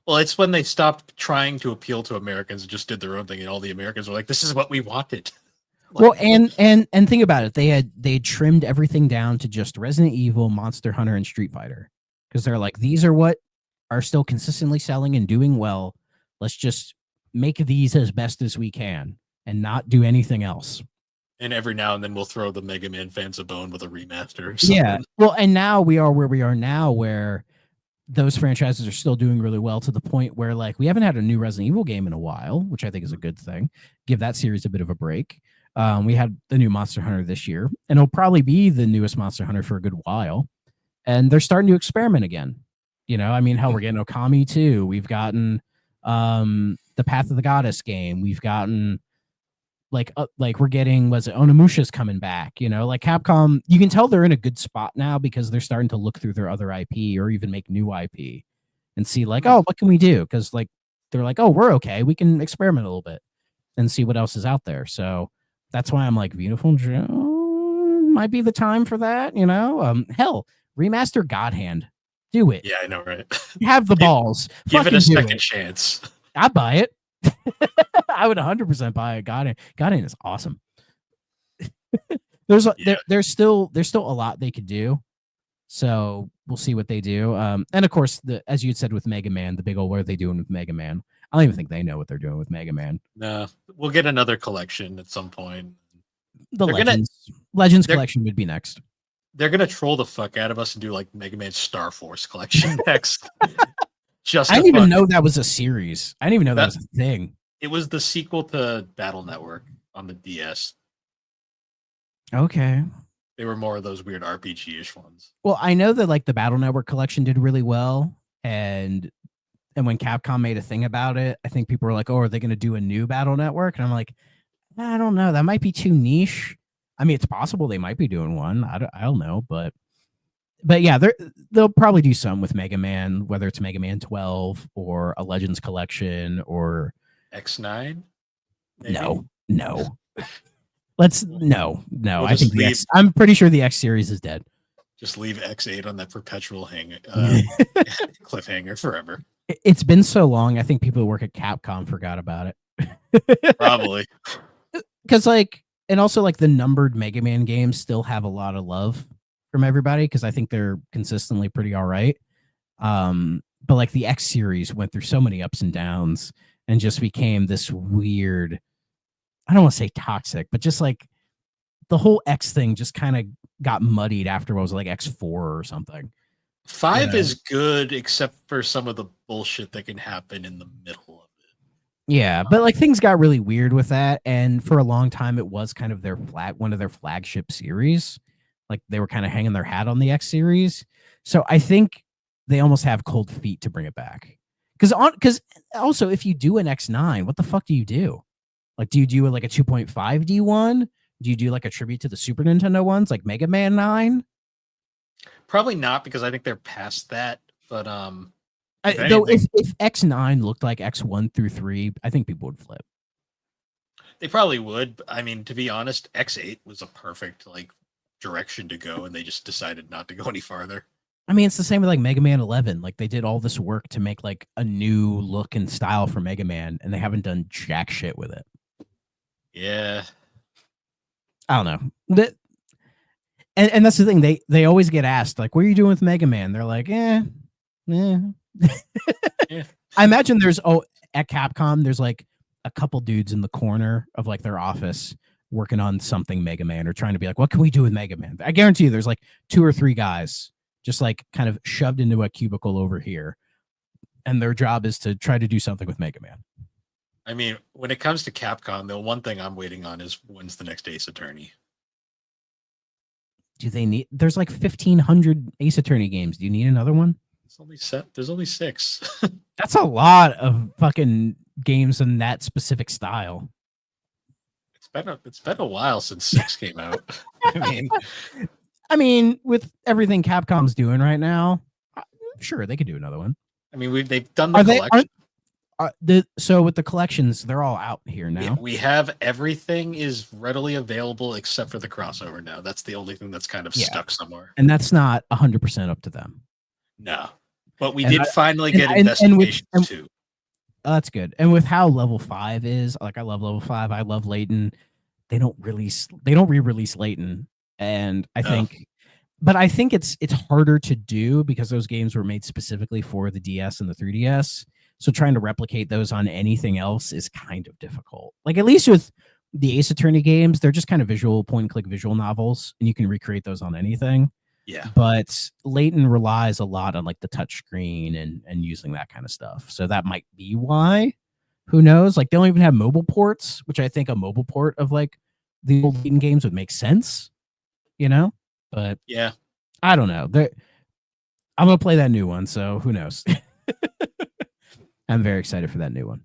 Well, it's when they stopped trying to appeal to Americans and just did their own thing, and all the Americans were like, "This is what we wanted." Well, and think about it. They trimmed everything down to just Resident Evil, Monster Hunter, and Street Fighter because they're like, these are what are still consistently selling and doing well. Let's just make these as best as we can and not do anything else. And every now and then we'll throw the Mega Man fans a bone with a remaster or something. Yeah. Well, and now we are where we are now, where those franchises are still doing really well to the point where like we haven't had a new Resident Evil game in a while, which I think is a good thing. Give that series a bit of a break. We had the new Monster Hunter this year, and it'll probably be the newest Monster Hunter for a good while. And they're starting to experiment again. You know, I mean, hell, we're getting Okami too. We've gotten the Path of the Goddess game. We've gotten like we're getting, was it Onimusha's coming back? You know, like Capcom, you can tell they're in a good spot now because they're starting to look through their other IP or even make new IP and see like, oh, what can we do? Because like they're like, oh, we're okay. We can experiment a little bit and see what else is out there. So that's why I'm like, Beautiful Joe might be the time for that. You know, hell, remaster God Hand, do it. Yeah, I know, right? Have the balls. Give it a second chance. I'd buy it. I would 100% buy it. God Hand is awesome. There's still a lot they could do. So we'll see what they do. And of course, as you said with Mega Man, the big old what are they doing with Mega Man? I don't even think they know what they're doing with Mega Man. No, we'll get another collection at some point. The Legends collection would be next. They're gonna troll the fuck out of us and do like Mega Man Star Force collection next. I didn't even know that was a series. I didn't even know that was a thing. It was the sequel to Battle Network on the DS. Okay. They were more of those weird RPG-ish ones. Well, I know that like the Battle Network collection did really well, and when Capcom made a thing about it, I think people were like, "Oh, are they going to do a new Battle Network?" And I'm like, I don't know. That might be too niche. I mean, it's possible they might be doing one. I don't know, but yeah, they'll probably do some with Mega Man, whether it's Mega Man 12 or a Legends collection or X9. Maybe? No. I think I'm pretty sure the X series is dead. Just leave X8 on that perpetual cliffhanger forever. It's been so long. I think people who work at Capcom forgot about it. Probably. Because like, and also like the numbered Mega Man games still have a lot of love from everybody because I think they're consistently pretty all right. But like the X series went through so many ups and downs and just became this weird, I don't want to say toxic, but just like the whole X thing just kind of got muddied after what was like X4 or something. 5 is good except for some of the bullshit that can happen in the middle of it. Yeah, but like things got really weird with that, and for a long time it was kind of one of their flagship series. Like they were kind of hanging their hat on the X series. So I think they almost have cold feet to bring it back. Because also if you do an X9, what the fuck do you do? Like, do you do like a 2.5D one? Do you do like a tribute to the Super Nintendo ones, like Mega Man 9? Probably not, because I think they're past that. But if X9 looked like X1 through 3, I think people would flip. They probably would. I mean, to be honest, X8 was a perfect like direction to go, and they just decided not to go any farther. I mean, it's the same with like Mega Man 11. Like they did all this work to make like a new look and style for Mega Man, and they haven't done jack shit with it. Yeah. I don't know. And that's the thing. They always get asked, like, what are you doing with Mega Man? They're like, yeah. Yeah. I imagine at Capcom, there's like a couple dudes in the corner of like their office working on something Mega Man or trying to be like, what can we do with Mega Man? I guarantee you there's like 2 or 3 guys just like kind of shoved into a cubicle over here. And their job is to try to do something with Mega Man. I mean, when it comes to Capcom, the one thing I'm waiting on is when's the next Ace Attorney? Do they need? There's like 1,500 Ace Attorney games. Do you need another one? There's only 6. That's a lot of fucking games in that specific style. It's been a while since 6 came out. I mean, with everything Capcom's doing right now, sure they could do another one. I mean, they've done the collection. So with the collections, they're all out here now. We have everything is readily available except for the crossover now. That's the only thing that's kind of Yeah. stuck somewhere. And that's not 100% up to them. No, but we And did finally get and Investigations too. That's good. And with how level 5 is, like I love level 5, I love Layton. They don't re-release Layton. And I think it's harder to do because those games were made specifically for the DS and the 3DS. So trying to replicate those on anything else is kind of difficult. Like at least with the Ace Attorney games, they're just kind of visual point and click visual novels, and you can recreate those on anything. Yeah. But Layton relies a lot on like the touch screen and using that kind of stuff. So that might be why. Who knows? Like they don't even have mobile ports, which I think a mobile port of like the old Layton games would make sense, you know? But yeah, I don't know. I'm gonna play that new one, so who knows? I'm very excited for that new one.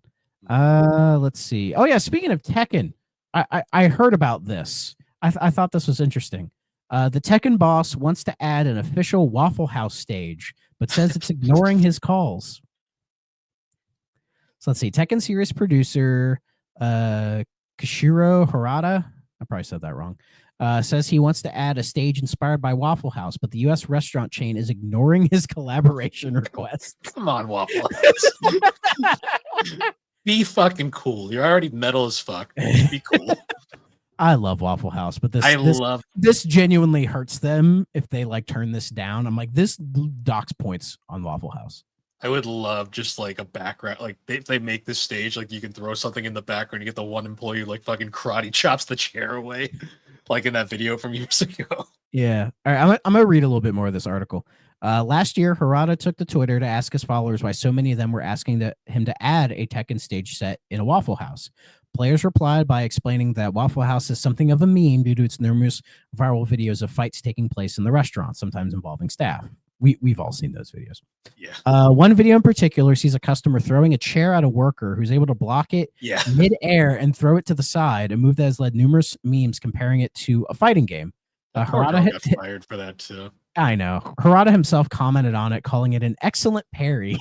Let's see. Oh yeah, speaking of Tekken, I heard about this. I thought this was interesting. The Tekken boss wants to add an official Waffle House stage, but says it's ignoring his calls. So let's see. Tekken series producer Kishiro Harada, I probably said that wrong, says he wants to add a stage inspired by Waffle House, but the U.S. restaurant chain is ignoring his collaboration request. Come on, Waffle House. Be fucking cool. You're already metal as fuck. Be cool. I love Waffle House, but this genuinely hurts them if they like turn this down. I'm like, this docks points on Waffle House. I would love just like a background, like they make this stage, like you can throw something in the background, you get the one employee who like fucking karate chops the chair away, like in that video from years ago. Yeah. All right, I'm gonna read a little bit more of this article. Last year, Harada took to Twitter to ask his followers why so many of them were asking him to add a Tekken stage set in a Waffle House. Players replied by explaining that Waffle House is something of a meme due to its numerous viral videos of fights taking place in the restaurant, sometimes involving staff. We've all seen those videos. Yeah. One video in particular sees a customer throwing a chair at a worker who's able to block it mid-air and throw it to the side, a move that has led numerous memes comparing it to a fighting game. Harada got fired for that too. I know. Harada himself commented on it, calling it an excellent parry.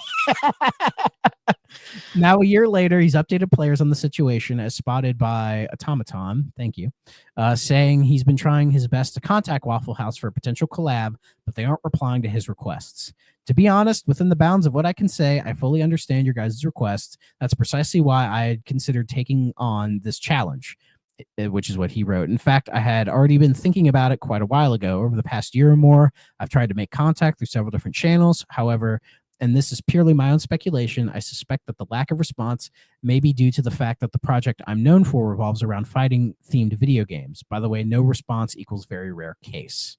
Now, a year later, he's updated players on the situation as spotted by Automaton. Thank you. Saying he's been trying his best to contact Waffle House for a potential collab, but they aren't replying to his requests. To be honest, within the bounds of what I can say, I fully understand your guys' requests. That's precisely why I had considered taking on this challenge, which is what he wrote. In fact, I had already been thinking about it quite a while ago. Over the past year or more, I've tried to make contact through several different channels. However, and this is purely my own speculation, I suspect that the lack of response may be due to the fact that the project I'm known for revolves around fighting-themed video games. By the way, no response equals very rare case.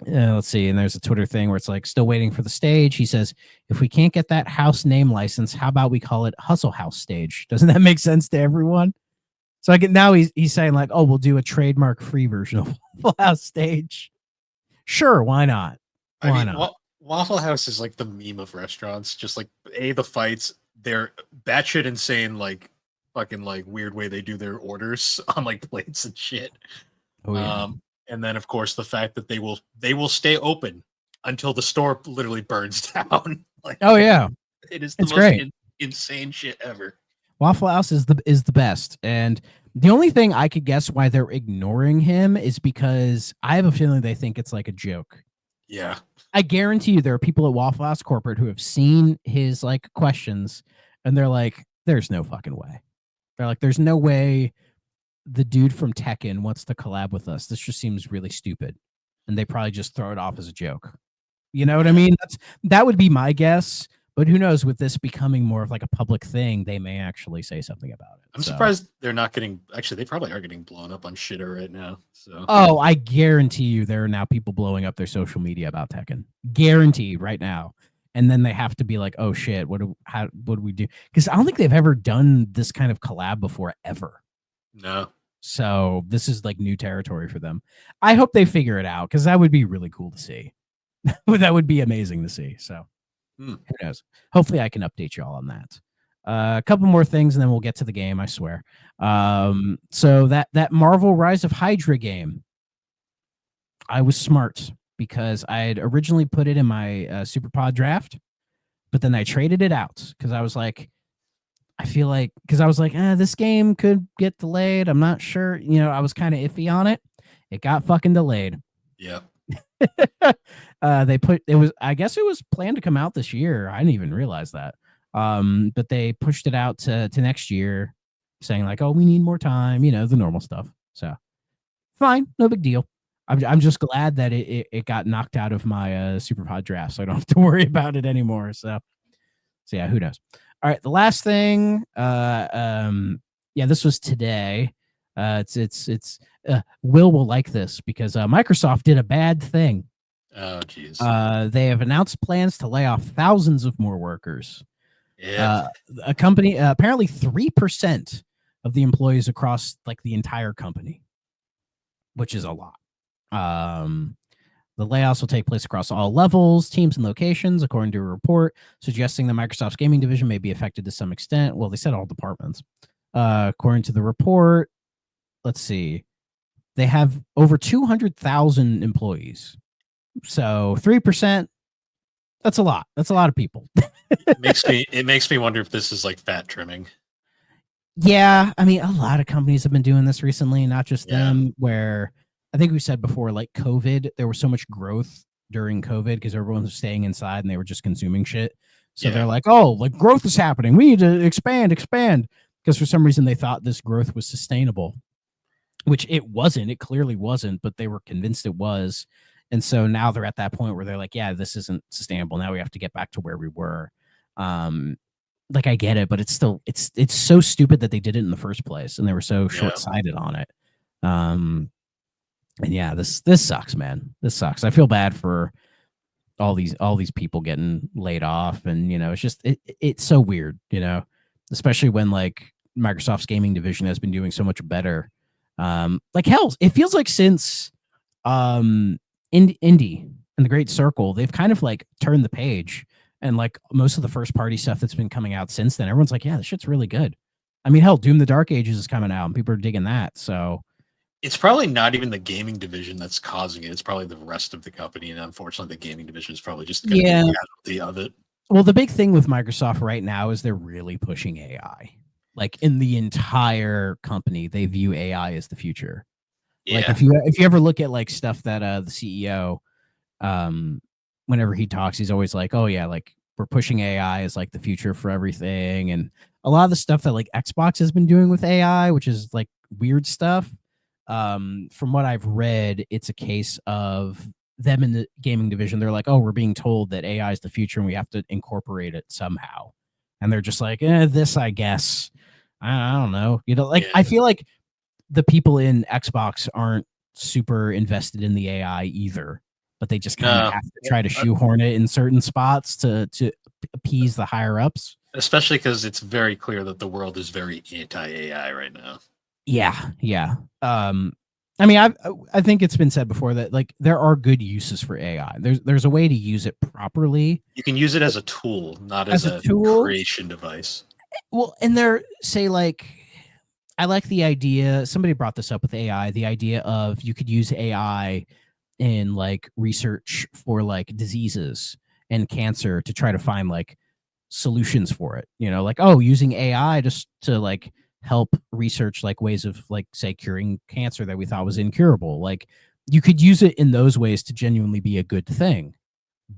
Let's see, and there's a Twitter thing where it's like, still waiting for the stage. He says, if we can't get that house name license, how about we call it Hustle House Stage? Doesn't that make sense to everyone? So I get now he's saying like, oh, we'll do a trademark-free version of Waffle House Stage. Sure, why not? Why not? Waffle House is like the meme of restaurants. Just like the fights, they're batshit insane, like fucking like weird way they do their orders on like plates and shit. Oh, yeah. And then of course the fact that they will stay open until the store literally burns down. Like, oh yeah, it is the most great. Insane shit ever. Waffle House is the best, and the only thing I could guess why they're ignoring him is because I have a feeling they think it's like a joke. Yeah. I guarantee you there are people at Waffle House corporate who have seen his like questions and they're like, there's no fucking way. They're like, there's no way the dude from Tekken wants to collab with us. This just seems really stupid. And they probably just throw it off as a joke. You know what I mean? That would be my guess. But who knows, with this becoming more of like a public thing, they may actually say something about it. I'm surprised they're not getting, actually, they probably are getting blown up on shitter right now. So. Oh, I guarantee you there are now people blowing up their social media about Tekken. Guaranteed right now. And then they have to be like, oh shit, what do we do? Because I don't think they've ever done this kind of collab before, ever. No. So this is like new territory for them. I hope they figure it out because that would be really cool to see. That would be amazing to see. So. Who knows? Hopefully I can update you all on that. A couple more things and then we'll get to the game, I swear. So that Marvel Rise of Hydra game, I was smart because I had originally put it in my Super Pod draft. but then I traded it out because I was like, this game could get delayed. I'm not sure. I was kind of iffy on it. It got fucking delayed. Yeah. I guess it was planned to come out this year. I didn't even realize that. But they pushed it out to next year, saying like, oh, we need more time, the normal stuff. So fine, no big deal. I'm just glad that it got knocked out of my Super Pod draft, so I don't have to worry about it anymore. So yeah, who knows? All right, the last thing, this was today. It's Will like this because Microsoft did a bad thing. Oh, geez. They have announced plans to lay off thousands of more workers. Yeah. A company, apparently 3% of the employees across like the entire company, which is a lot. The layoffs will take place across all levels, teams, and locations, according to a report suggesting that Microsoft's gaming division may be affected to some extent. Well, they said all departments. According to the report, let's see, they have over 200,000 employees. So 3%, that's a lot. That's a lot of people. It makes me wonder if this is like fat trimming. Yeah, I mean, a lot of companies have been doing this recently, not just them, where I think we said before, like COVID, there was so much growth during COVID because everyone was staying inside and they were just consuming shit. So they're like, oh, like growth is happening. We need to expand. Because for some reason they thought this growth was sustainable, which it wasn't. It clearly wasn't, but they were convinced it was. And so now they're at that point where they're like, yeah, this isn't sustainable. Now we have to get back to where we were. Like I get it, but it's still it's so stupid that they did it in the first place and they were so short-sighted on it. And yeah, this sucks, man. This sucks. I feel bad for all these people getting laid off, and it's just it's so weird, especially when like Microsoft's gaming division has been doing so much better. Like hell, it feels like since Indie and the Great Circle, they've kind of like turned the page. And like most of the first party stuff that's been coming out since then, everyone's like, yeah, this shit's really good. I mean, hell, Doom the Dark Ages is coming out and people are digging that. So it's probably not even the gaming division that's causing it. It's probably the rest of the company. And unfortunately, the gaming division is probably just going to be the casualty of it. Well, the big thing with Microsoft right now is they're really pushing AI. Like in the entire company, they view AI as the future. Yeah. Like if you ever look at like stuff that the CEO, whenever he talks, he's always like, oh yeah, like we're pushing AI as like the future for everything. And a lot of the stuff that like Xbox has been doing with AI, which is like weird stuff. From what I've read, it's a case of them in the gaming division. They're like, oh, we're being told that AI is the future and we have to incorporate it somehow. And they're just like, this, I guess. I don't know. I feel like the people in Xbox aren't super invested in the AI either, but they just kind of have to try to shoehorn it in certain spots to appease the higher ups. Especially because it's very clear that the world is very anti-AI right now. Yeah. I mean, I think it's been said before that like there are good uses for AI. There's a way to use it properly. You can use it as a tool, not as a tool creation device. Well, and they're say like, I like the idea. Somebody brought this up with AI. The idea of you could use AI in like research for like diseases and cancer to try to find like solutions for it. Like using AI just to like help research like ways of like say curing cancer that we thought was incurable. Like you could use it in those ways to genuinely be a good thing,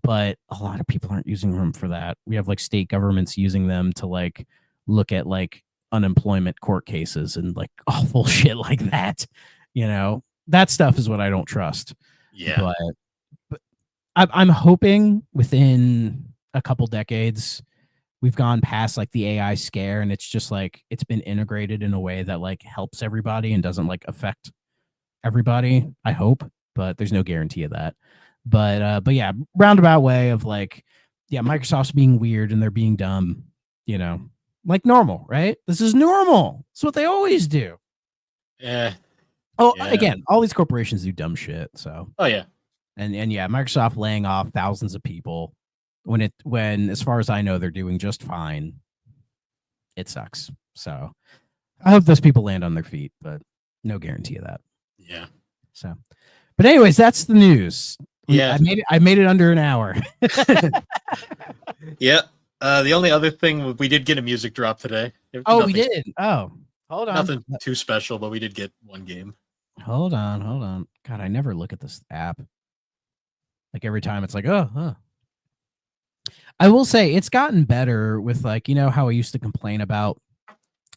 but a lot of people aren't using them for that. We have like state governments using them to like look at like unemployment court cases and like awful shit like that. That stuff is what I don't trust. Yeah, but I'm hoping within a couple decades we've gone past like the AI scare and it's just like it's been integrated in a way that like helps everybody and doesn't like affect everybody. I hope, but there's no guarantee of that. But yeah, roundabout way of like, yeah, Microsoft's being weird and they're being dumb, like normal, right? This is normal. It's what they always do. Yeah. Oh, yeah. Again, all these corporations do dumb shit. So. Oh yeah. And yeah, Microsoft laying off thousands of people when as far as I know they're doing just fine. It sucks. So I hope those people land on their feet, but no guarantee of that. Yeah. So, but anyways, that's the news. Yeah, I made it under an hour. Yeah. The only other thing we did get a music drop today. Oh, we Nothing, did. Oh, hold on. nothing too special, but we did get one game. Hold on. Hold on. God, I never look at this app. Like every time it's like, oh, huh. I will say it's gotten better with like, how I used to complain about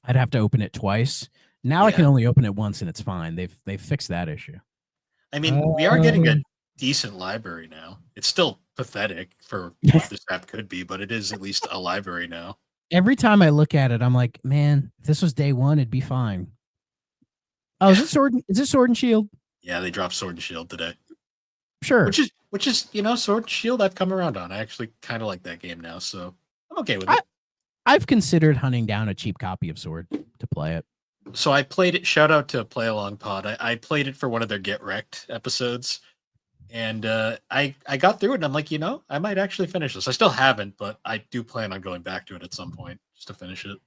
I'd have to open it twice. Now I can Yeah, only open it once and it's fine. They've fixed that issue. I mean, we are getting a Um, decent library now. It's still pathetic for what this app could be, but it is at least a library now. every time I look at it, I'm like, man, if this was day one, it'd be fine. Oh, Yeah, is it Sword and Shield? yeah, they dropped Sword and Shield today, Sure. which is Sword and Shield. I've come around on. I actually kind of like that game now, so I'm okay with I, it. I've considered hunting down a cheap copy of Sword to play it. So I played it. Shout out to Play Along Pod. I played it for one of their Get Wrecked episodes, and I got through it. And I'm like, I might actually finish this. I still haven't, but I do plan on going back to it at some point just to finish it.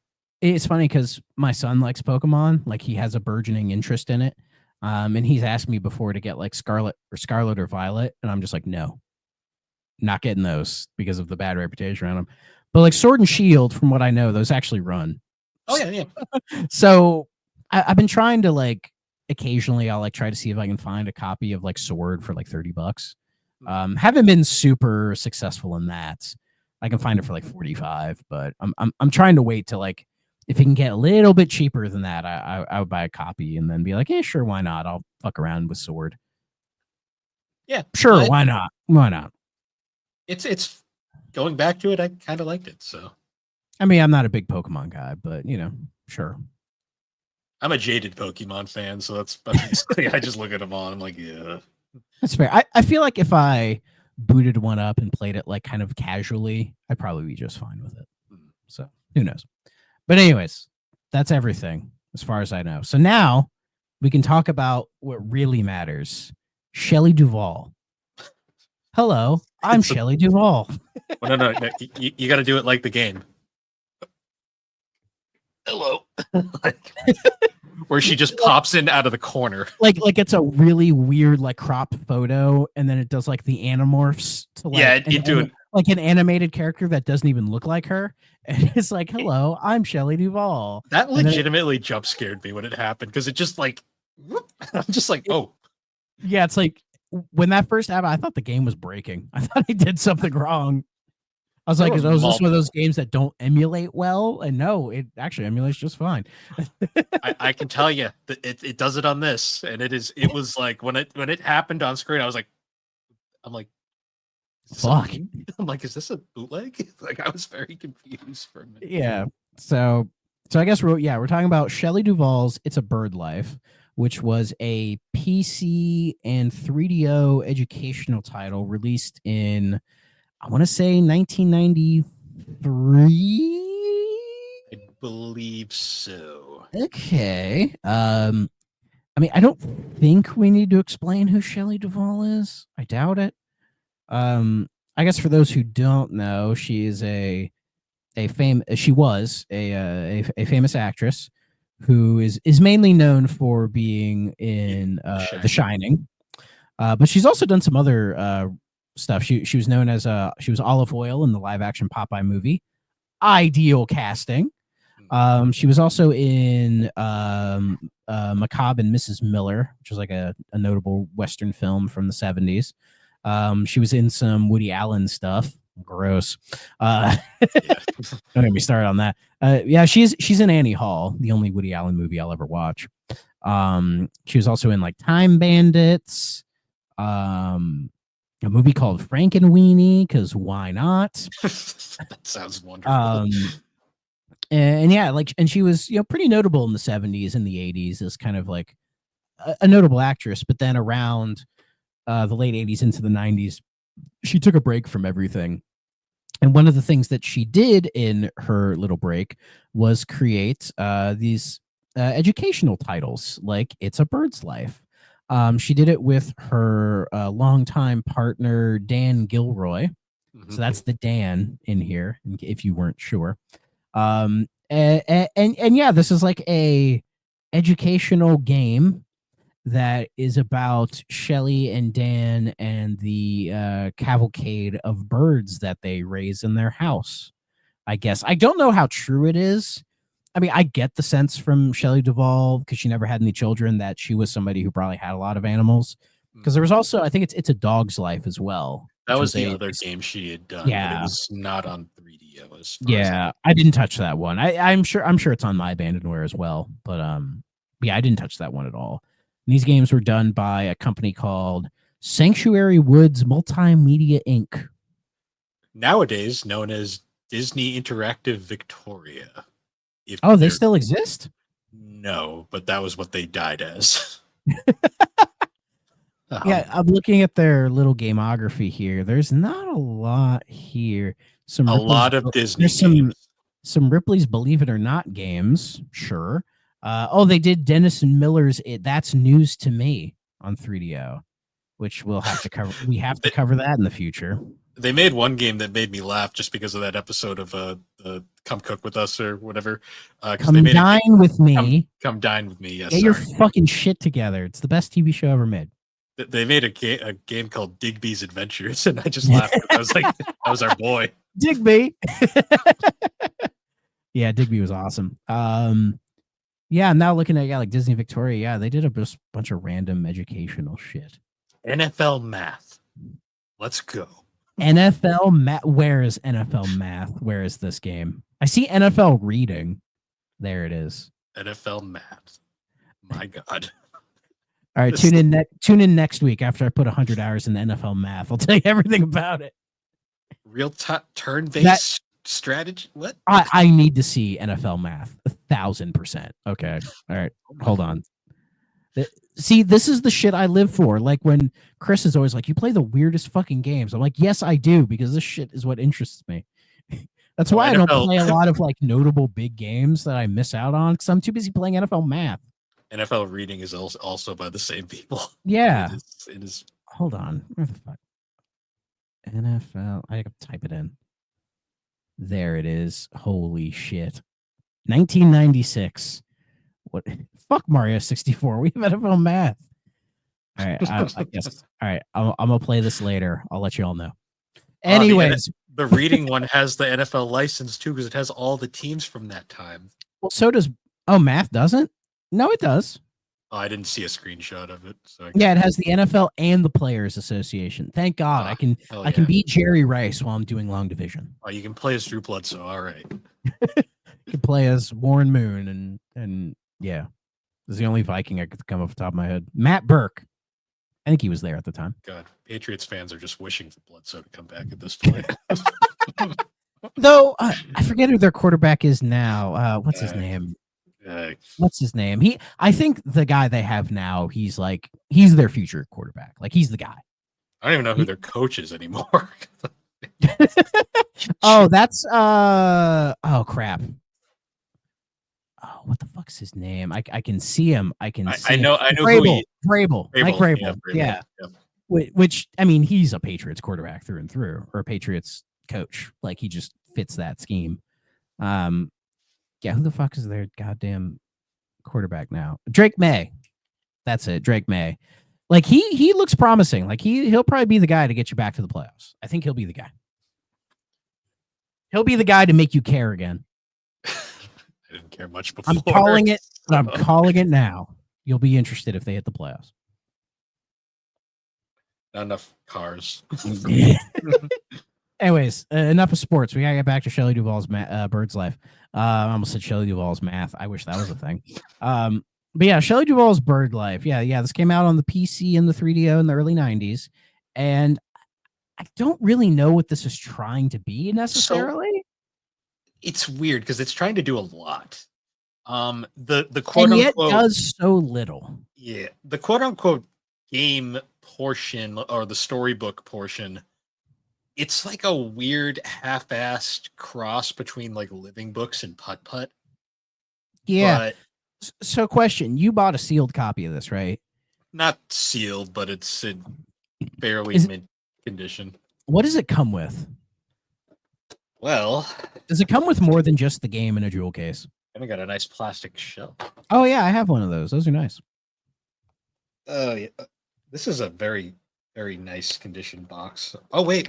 It's funny because my son likes Pokemon. Like he has a burgeoning interest in it. And he's asked me before to get like Scarlet or Violet, and I'm just like, no, not getting those because of the bad reputation around them. But like Sword and Shield, from what I know, those actually run. Oh yeah, yeah. So I've been trying to like occasionally I'll like try to see if I can find a copy of like Sword for like $30. Haven't been super successful in that. I can find it for like 45, but I'm trying to wait to like if it can get a little bit cheaper than that, I would buy a copy and then be like, yeah, sure, why not? I'll fuck around with Sword. Yeah, Sure, why not? Why not? it's going back to it. I kind of liked it, so I mean, I'm not a big Pokemon guy, but sure. I'm a jaded Pokemon fan, so that's basically I just look at them all. And I'm like, yeah, That's fair. I feel like if I booted one up and played it like kind of casually, I'd probably be just fine with it. So who knows? But anyways, that's everything as far as I know. So now we can talk about what really matters. Shelley Duvall. Hello, I'm So- Shelley Duvall. well, no, you got to do it like the game. Hello, like, where she just pops in out of the corner. Like it's a really weird like crop photo, and then it does like the animorphs to like like an animated character that doesn't even look like her. And it's like, hello, I'm Shelley Duvall. That legitimately jump scared me when it happened because it just like I'm just like, oh yeah, it's like when that first happened, I thought the game was breaking. I thought I did something wrong. I was like, is this one of those games that don't emulate well? And no, it actually emulates just fine. I can tell you that it does it on this, and it was like when it happened on screen, I'm like, fuck. I'm like, is this a bootleg? Like I was very confused for a minute. Yeah. So I guess we're talking about Shelley Duvall's It's a Bird Life, which was a PC and 3DO educational title released in I want to say 1993. I believe so. Okay. I mean, I don't think we need to explain who Shelley Duvall is. I doubt it. I guess for those who don't know, she is she was a famous actress who is mainly known for being in The Shining. But she's also done some other stuff. She was known as she was Olive Oyl in the live action Popeye movie. Ideal casting. She was also in Macabre and Mrs. Miller, which was like a notable Western film from the 70s. She was in some Woody Allen stuff. Gross. Don't get me started on that. Yeah, she's in Annie Hall, the only Woody Allen movie I'll ever watch. She was also in like Time Bandits, a movie called Frankenweenie, because why not? That sounds wonderful. And yeah, and she was pretty notable in the 70s and the 80s as kind of like a notable actress, but then around the late 80s into the 90s, she took a break from everything. And one of the things that she did in her little break was create these educational titles, like It's a Bird's Life. She did it with her longtime partner, Dan Gilroy. Mm-hmm. So that's the Dan in here, if you weren't sure. And yeah, this is like a educational game that is about Shelley and Dan and the cavalcade of birds that they raise in their house. I guess. I don't know how true it is. I mean, I get the sense from Shelley Duvall because she never had any children that she was somebody who probably had a lot of animals. Because there was also, I think it's a Dog's Life as well. That Which was the a other game she had done, but it yeah, was not on 3DO as far as yeah. I didn't touch that one. I'm sure it's on my abandonware as well. But yeah, I didn't touch that one at all. And these games were done by a company called Sanctuary Woods Multimedia Inc. nowadays known as Disney Interactive Victoria. If Oh, they they're still exist? no, but that was what they died as. Yeah, I'm looking at their little gameography here. There's not a lot here. Some a Ripley's, lot of Disney there's games. some Ripley's Believe It or Not games, sure. Oh, they did Dennis and Miller's That's News to Me on 3DO, which we'll have to cover. We have to cover that in the future. They made one game that made me laugh just because of that episode of Come Cook with Us or whatever. Come dine with me. Come dine with me. Yes, Get your fucking shit together. It's the best TV show ever made. They made a game called Digby's Adventures, and I just laughed. I was like, that was our boy. Digby. Yeah, Digby was awesome. Yeah, I'm now looking at like Disney Victoria. Yeah, they did a bunch of random educational shit. NFL Math. Let's go. NFL Math. Where is NFL Math? Where is this game? I see NFL Reading. There it is. NFL Math. My God. All right, tune in next week after I put 100 hours in the NFL Math. I'll tell you everything about it. Real turn-based strategy. What? I need to see NFL Math 1,000%. Okay. All right. Hold on. See, this is the shit I live for. Like when Chris is always like, "You play the weirdest fucking games." I'm like, "Yes, I do," because this shit is what interests me. That's why I don't play a lot of like notable big games that I miss out on because I'm too busy playing NFL Math. NFL Reading is also by the same people. Yeah. It is. Hold on. Where the fuck? NFL. I gotta type it in. There it is. Holy shit. 1996. What? Fuck Mario 64. We have NFL Math. All right. I guess. All right. I'm gonna play this later. I'll let you all know. Anyways, the Reading one has the NFL license too because it has all the teams from that time. Well, so does. Oh, Math doesn't? No, it does. Oh, I didn't see a screenshot of it. So yeah, it has the NFL and the Players Association. Thank God, I can beat Jerry Rice while I'm doing long division. Oh, you can play as Drew Bledsoe. All right. You can play as Warren Moon and yeah, this is the only Viking I could come off the top of my head. Matt Burke. I think he was there at the time. God, Patriots fans are just wishing for Bledsoe to come back at this point. Though I forget who their quarterback is now. What's his name? What's his name? I think the guy they have now, he's their future quarterback. Like he's the guy. I don't even know who their coach is anymore. Oh, that's oh crap. Oh, what the fuck's his name? I can see him. I know Vrabel. Mike Vrabel. Yeah. Yep. Which I mean, he's a Patriots quarterback through and through, or a Patriots coach. Like he just fits that scheme. Yeah, who the fuck is their goddamn quarterback now? Drake May. That's it, Drake May. Like he looks promising. Like he'll probably be the guy to get you back to the playoffs. I think he'll be the guy. He'll be the guy to make you care again. I didn't care much before. I'm calling it, but I'm calling it now. You'll be interested if they hit the playoffs. Not enough cars. Anyways, enough of sports. We gotta get back to Shelley Duvall's Bird's Life. I almost said Shelley Duvall's Math. I wish that was a thing. But yeah, Shelley Duvall's Bird Life. Yeah. This came out on the PC and the 3DO in the early 90s. And I don't really know what this is trying to be necessarily. So, it's weird because it's trying to do a lot. The quote and yet unquote does so little. Yeah. The quote unquote game portion or the storybook portion, it's like a weird half-assed cross between like Living Books and Putt Putt. Yeah. But so question, you bought a sealed copy of this, right? Not sealed, but it's in fairly mint condition. What does it come with? Well, does it come with more than just the game in a jewel case? I got a nice plastic shell. Oh yeah, I have one of those. Those are nice. Oh yeah. This is a very, very nice condition box. Oh wait.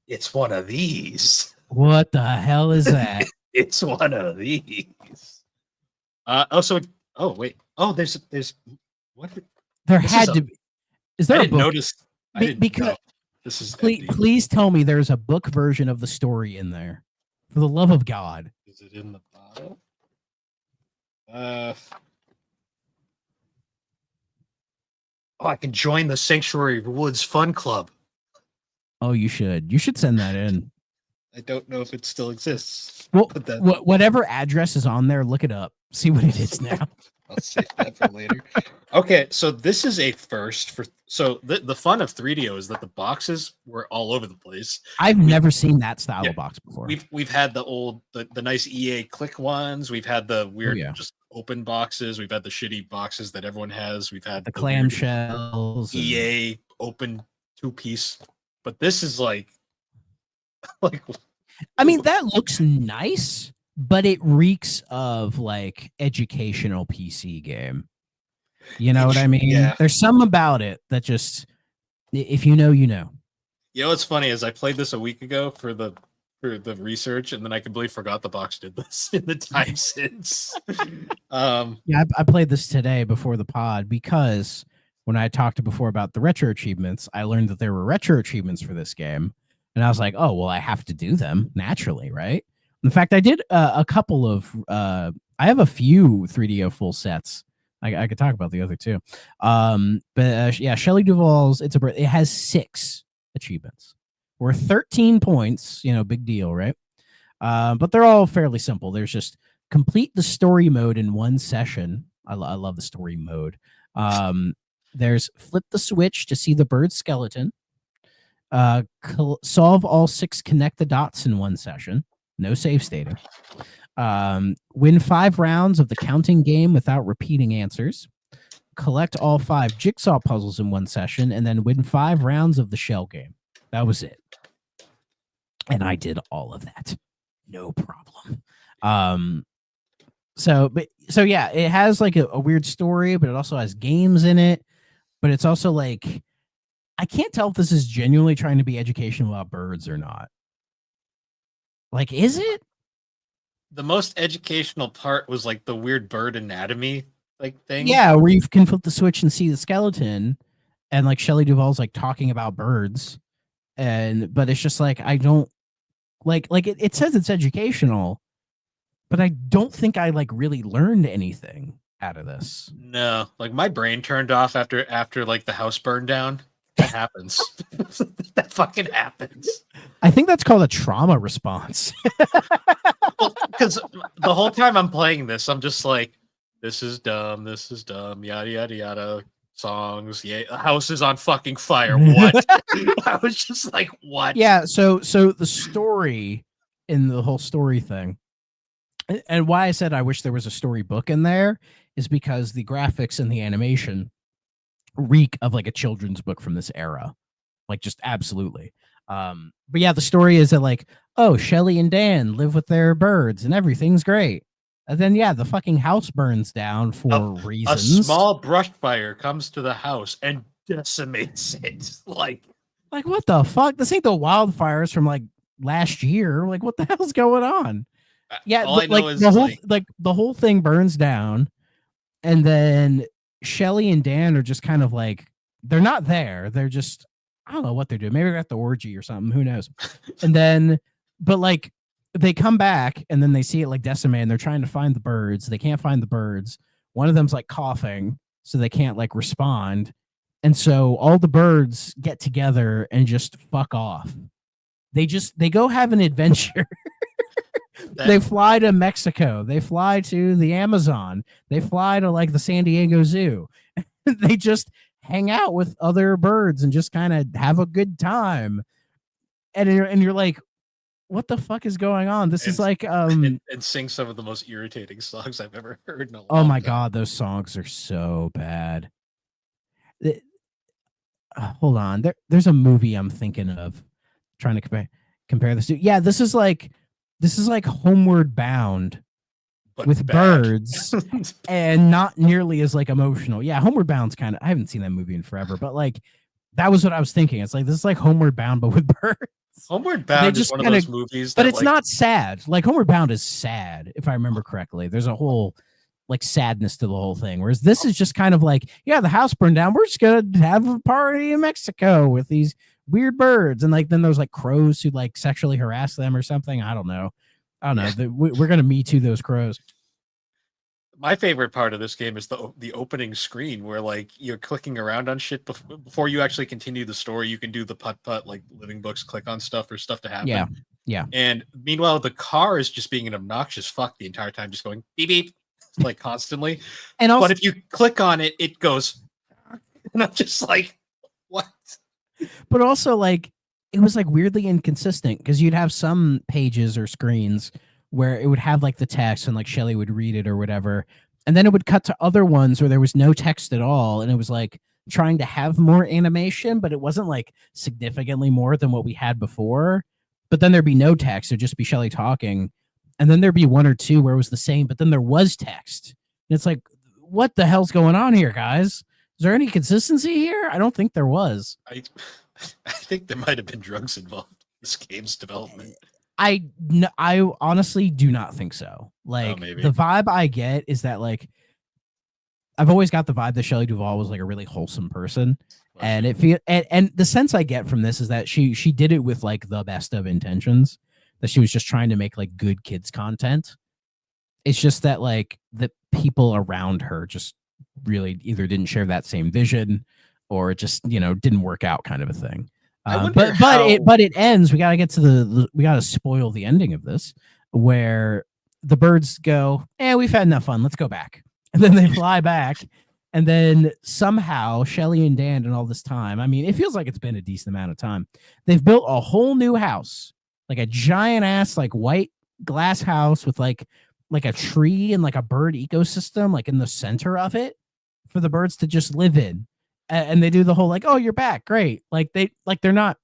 It's one of these. What the hell is that? It's one of these. Oh wait. Oh, there's what? There This is had a. to be. Is I there a didn't book? notice. I didn't Because know. This is empty. please tell me there's a book version of the story in there. For the love of God. Is it in the bottom? Uh. Oh, I can join the Sanctuary Woods Fun Club. Oh, you should. You should send that in. I don't know if it still exists. Well, But that, whatever address is on there, look it up. See what it is now. I'll save that for later. Okay, so this is a first for. So the fun of 3DO is that the boxes were all over the place. I've never seen that style Yeah, of box before. We've had the old the nice EA click ones. We've had the weird yeah. just open boxes. We've had the shitty boxes that everyone has. We've had The weird clamshells. EA open 2-piece. But this is like I mean, that looks nice, but it reeks of like educational PC game. You know what I mean? Yeah. There's some about it that just, if you know, you know. You know what's funny is I played this a week ago for the research, and then I completely forgot the box did this in the time since. Yeah, I played this today before the pod because when I talked before about the retro achievements, I learned that there were retro achievements for this game, and I was like, oh well, I have to do them naturally, right? In fact, I did a couple of. I have a few 3DO full sets. I could talk about the other two, but yeah, Shelley Duvall's it has 6 achievements, worth 13 points. You know, big deal, right? But they're all fairly simple. There's just complete the story mode in one session. I love the story mode. There's flip the switch to see the bird skeleton. Solve all 6 connect the dots in one session. No save stating. Win 5 rounds of the counting game without repeating answers. Collect all 5 jigsaw puzzles in one session, and then win 5 rounds of the shell game. That was it. And I did all of that. No problem. So yeah, it has like a weird story, but it also has games in it. But it's also like, I can't tell if this is genuinely trying to be educational about birds or not. Like, is it? The most educational part was like the weird bird anatomy like thing. Yeah, where you can flip the switch and see the skeleton, and like Shelley Duvall's like talking about birds, but it's just like I don't like it says it's educational, but I don't think I like really learned anything out of this. No, like my brain turned off after like the house burned down. That happens. That fucking happens. I think that's called a trauma response. Because the whole time I'm playing this, I'm just like, this is dumb, yada yada yada. Songs, yeah, the house is on fucking fire. What? I was just like, what? Yeah, so the story in the whole story thing, and why I said I wish there was a storybook in there is because the graphics and the animation reek of like a children's book from this era, like just absolutely. But yeah, the story is that like, oh, Shelley and Dan live with their birds and everything's great, and then yeah, the fucking house burns down for reasons. A small brush fire comes to the house and decimates it. Like what the fuck? This ain't the wildfires from like last year. Like, what the hell's going on? Yeah, like the whole thing burns down, and then Shelley and Dan are just kind of like, they're not there. They're just, I don't know what they're doing. Maybe they're at the orgy or something. Who knows? And then, but like, they come back and then they see it like decimate and they're trying to find the birds. They can't find the birds. One of them's like coughing, so they can't like respond. And so all the birds get together and just fuck off. They go have an adventure. They fly to Mexico. They fly to the Amazon. They fly to like the San Diego Zoo. They just hang out with other birds and just kind of have a good time. And you're like, what the fuck is going on? This is like and sing some of the most irritating songs I've ever heard in a long oh my time. God, those songs are so bad. Hold on. There's a movie I'm thinking of trying to compare this to. Yeah, this is like Homeward Bound But with bad. birds and not nearly as like emotional. Yeah, Homeward Bound's kind of, I haven't seen that movie in forever, but like that was what I was thinking. It's like this is like Homeward Bound but with birds. Homeward They Bound is just one of kind of, those movies but that it's like not sad. Like Homeward Bound is sad, if I remember correctly. There's a whole like sadness to the whole thing. Whereas this is just kind of like, yeah, the house burned down. We're just gonna have a party in Mexico with these weird birds, and like then there's like crows who like sexually harass them or something. I don't know. yeah. We're gonna Me Too those crows. My favorite part of this game is the opening screen where like you're clicking around on shit before you actually continue the story. You can do the putt putt like living books, click on stuff for stuff to Yeah, happen. yeah. And meanwhile, the car is just being an obnoxious fuck the entire time, just going beep beep like constantly. And But also, if you click on it, it goes, and I'm just like, what? but also like it was like weirdly inconsistent because you'd have some pages or screens where it would have like the text and like Shelley would read it or whatever, and then it would cut to other ones where there was no text at all, and it was like trying to have more animation, but it wasn't like significantly more than what we had before. But then there'd be no text; it'd just be Shelley talking, and then there'd be one or two where it was the same, but then there was text. And it's like, what the hell's going on here, guys? Is there any consistency here? I don't think there was. I I think there might have been drugs involved in this game's development. I honestly do not think so. Oh, Like maybe. the vibe I get is that like I've always got the vibe that Shelley Duvall was like a really wholesome person, Was and she? it feel and the sense I get from this is that she did it with like the best of intentions, that she was just trying to make like good kids content. It's just that like the people around her just really either didn't share that same vision or it just didn't work out, kind of a thing. I wonder But how. it ends. We got to get to we got to spoil the ending of this, where the birds go, we've had enough fun, let's go back. And then they fly back, and then somehow Shelley and Dan, in all this time, I mean, it feels like it's been a decent amount of time, they've built a whole new house, like a giant ass like white glass house with like a tree and like a bird ecosystem like in the center of it for the birds to just live in. And they do the whole like, oh, you're back, great. Like they're not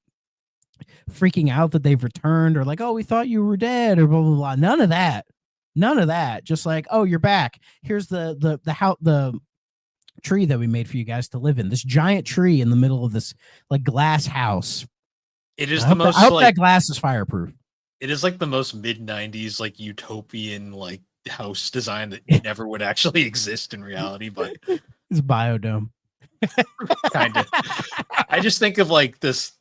freaking out that they've returned or like, oh, we thought you were dead or blah blah blah. None of that. None of that. Just like, oh, you're back. Here's the tree that we made for you guys to live in. This giant tree in the middle of this like glass house. It is I the hope, most I hope like that glass is fireproof. it is like the most mid '90s like utopian like house design that never would actually exist in reality, but It's biodome. kind of. I just think of like this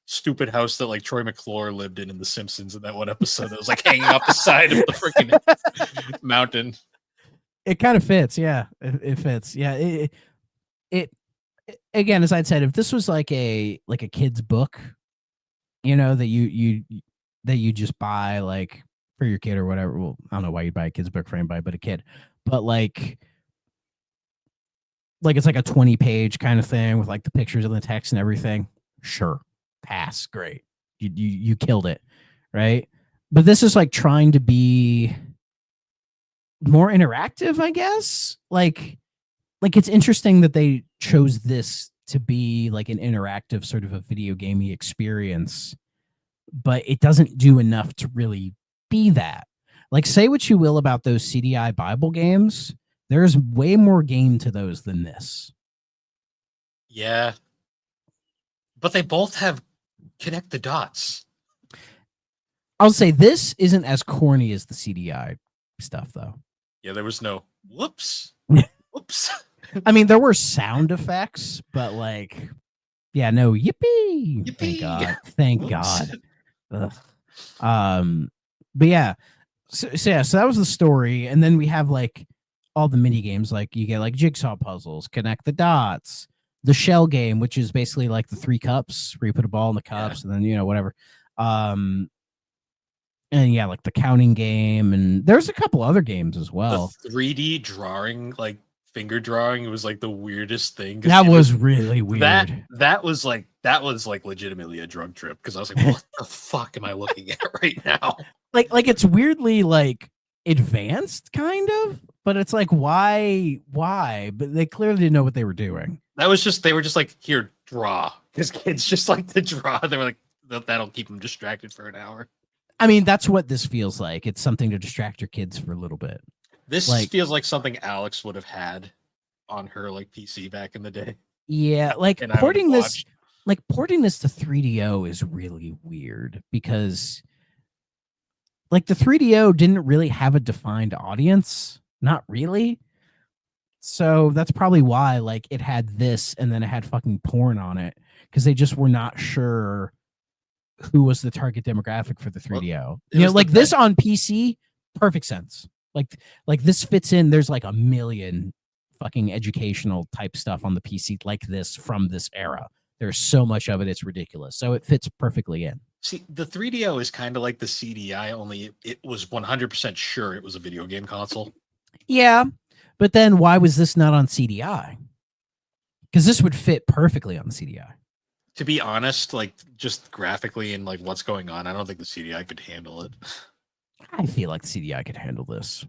stupid house that like Troy McClure lived in The Simpsons in that one episode that was like hanging off the side of the freaking mountain. It kind of fits, yeah. It fits, yeah. It again, as I'd said, if this was like a kid's book, that you just buy like for your kid or whatever. Well, I don't know why you'd buy a kid's book for anybody but a kid, but like it's like a 20-page kind of thing with like the pictures and the text and everything. Sure, pass, great. You killed it, right? But this is like trying to be more interactive, I guess. Like it's interesting that they chose this to be like an interactive sort of a video gamey experience, but it doesn't do enough to really be that. Like, say what you will about those CDI Bible games, there's way more game to those than this. Yeah. But they both have connect the dots. I'll say this isn't as corny as the CDI stuff, though. Yeah, there was no whoops. Whoops. I mean, there were sound effects, but like, yeah, no, yippee. Yippee. Thank God. Thank Whoops. God. But yeah. So that was the story. And then we have like all the mini games, like you get like jigsaw puzzles, connect the dots, the shell game, which is basically like the 3 cups where you put a ball in the cups and then, whatever. And yeah, like the counting game, and there's a couple other games as well. The 3D drawing, like finger drawing, it was like the weirdest thing. That was really weird. That was like legitimately a drug trip because I was like, what the fuck am I looking at right now? Like it's weirdly like advanced, kind of, but it's like why? But they clearly didn't know what they were doing. They were just like, here, draw, because kids just like to draw. They were like, that'll keep them distracted for an hour. I mean, that's what this feels like. It's something to distract your kids for a little bit. This feels like something Alex would have had on her like PC back in the day. Yeah, like and porting this like porting this to 3DO is really weird because like the 3DO didn't really have a defined audience, not really. So that's probably why like it had this and then it had fucking porn on it because they just were not sure who was the target demographic for the Well, 3DO. it You know, was the like this best. on PC, perfect sense. Like this fits in. There's like a million fucking educational type stuff on the PC like this from this era. There's so much of it, it's ridiculous. So it fits perfectly in. See, the 3DO is kind of like the CDI, only it was 100% sure it was a video game console. Yeah, but then why was this not on CDI? Because this would fit perfectly on the CDI. To be honest, like just graphically and like what's going on, I don't think the CDI could handle it. I feel like the CDI could handle this.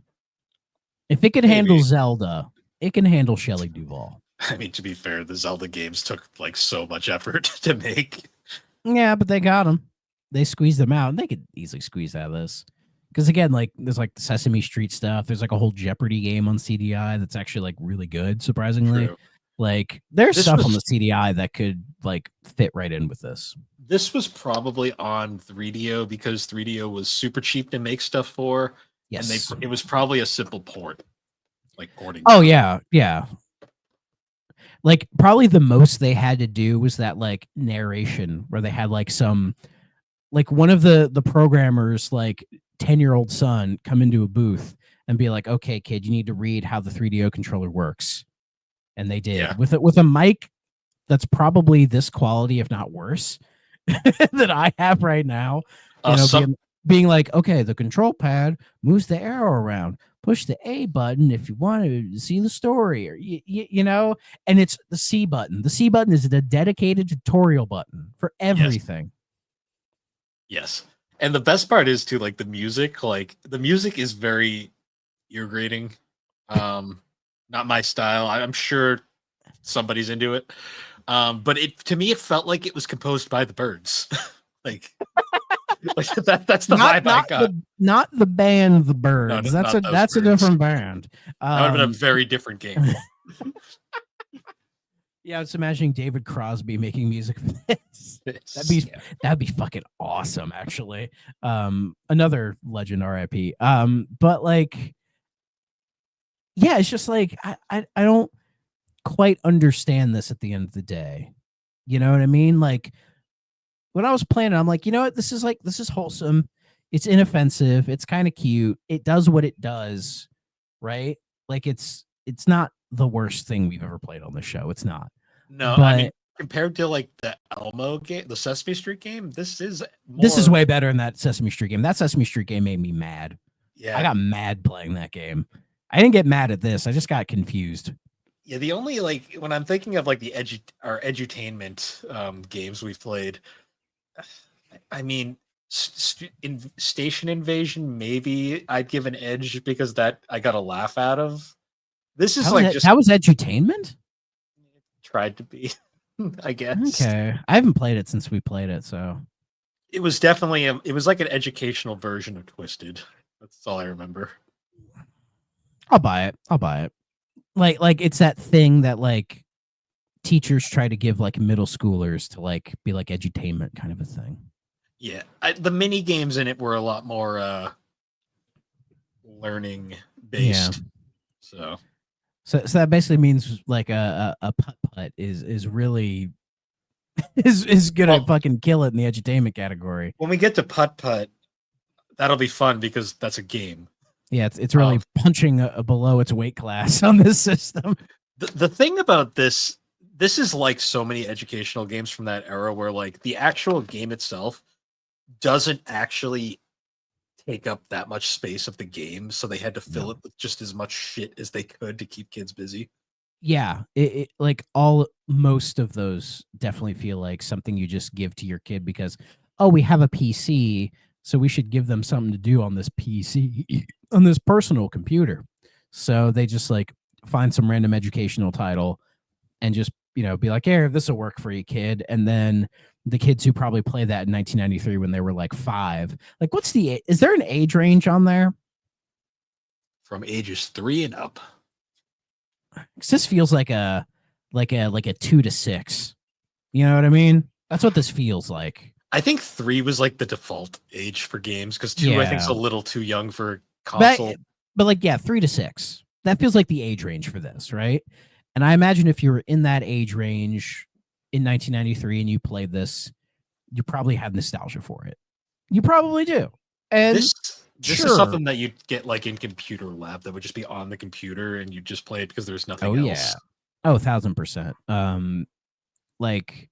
If it could handle Maybe. Zelda, it can handle Shelley Duvall. I mean, to be fair, the Zelda games took like so much effort to make. Yeah, but they got them. They squeezed them out, and they could easily squeeze out of this. Because again, like there's like the Sesame Street stuff. There's like a whole Jeopardy game on CDI that's actually like really good, surprisingly. True. Like there's This stuff on the was CDI that could like fit right in with this. this was probably on 3DO because 3DO was super cheap to make stuff for, and Yes. it was probably a simple port, like porting. Oh yeah, yeah. Like probably the most they had to do was that like narration where they had like some like one of the programmers like 10-year-old son come into a booth and be like, okay kid, you need to read how the 3DO controller works, and they did Yeah. with a mic that's probably this quality if not worse that I have right now, you know, being like, okay, the control pad moves the arrow around, push the A button if you want to see the story, or you know, and it's the C button. The C button is the dedicated tutorial button for everything. Yes. And the best part is too, like the music. Like the music is very ear grating. Not my style. I'm sure somebody's into it. But it to me it felt like it was composed by the Birds. like like that's the vibe I got. Not the band The Birds. No, That's not those a Birds. different band. That would have been a very different game. Yeah, I was imagining David Crosby making music for this. Yeah. That'd be fucking awesome, actually. Another legend, RIP. But like, yeah, it's just like I don't quite understand this at the end of the day. You know what I mean? Like when I was playing it, I'm like, you know what? This is wholesome. It's inoffensive. It's kind of cute. It does what it does, right? Like it's not the worst thing we've ever played on the show. It's not. No, but I mean compared to like the Elmo game, the Sesame Street game, this is way better than that Sesame Street game. That Sesame Street game made me mad. Yeah. I got mad playing that game. I didn't get mad at this. I just got confused. Yeah, the only like when I'm thinking of like the edutainment games we've played, I mean, Station Invasion, maybe I'd give an edge because that I got a laugh out of. This is like just that was edutainment. Tried to be, I guess. Okay, I haven't played it since we played it, so it was definitely it was like an educational version of Twisted. That's all I remember. I'll buy it. Like it's that thing that like teachers try to give like middle schoolers to like be like edutainment kind of a thing. Yeah, the mini games in it were a lot more learning based. Yeah. So that basically means like a putt is really is gonna fucking kill it in the edutainment category. When we get to putt, that'll be fun because that's a game. Yeah, it's really punching below its weight class on this system. The thing about this is like so many educational games from that era where like the actual game itself doesn't actually take up that much space of the game, so they had to fill it with just as much shit as they could to keep kids busy. Yeah, it like most of those definitely feel like something you just give to your kid because we have a PC, so we should give them something to do on this PC on this personal computer. So they just like find some random educational title and just, you know, be like, "Here, this will work for you, kid." And then the kids who probably played that in 1993 when they were like 5, like, is there an age range on there? From ages 3 and up. Because this feels like a 2 to 6. You know what I mean? That's what this feels like. I think 3 was like the default age for games because 2 I think is Yeah. a little too young for But console. but like, yeah, 3 to 6. That feels like the age range for this, right? And I imagine if you were in that age range in 1993 and you played this, you probably had nostalgia for it. You probably do. And This is sure. something that you'd get like in computer lab that would just be on the computer and you just play it because there's Oh nothing yeah. else. Oh, 1000%. Like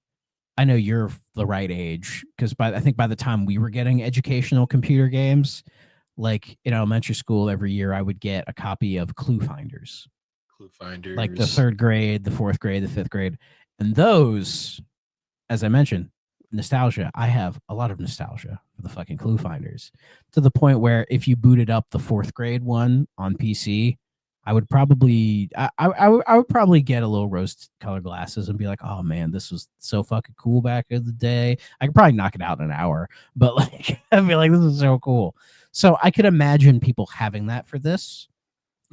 I know you're the right age because I think by the time we were getting educational computer games, like in elementary school, every year I would get a copy of Clue Finders, Clue like the finders. third grade, the fourth grade, the fifth grade, and those, as I mentioned, nostalgia. I have a lot of nostalgia for the fucking Clue Finders to the point where if you booted up the fourth grade one on PC, I would probably I would probably get a little rose colored glasses and be like, oh man, this was so fucking cool back in the day. I could probably knock it out in an hour, but like I'd be like, this is so cool. So I could imagine people having that for this,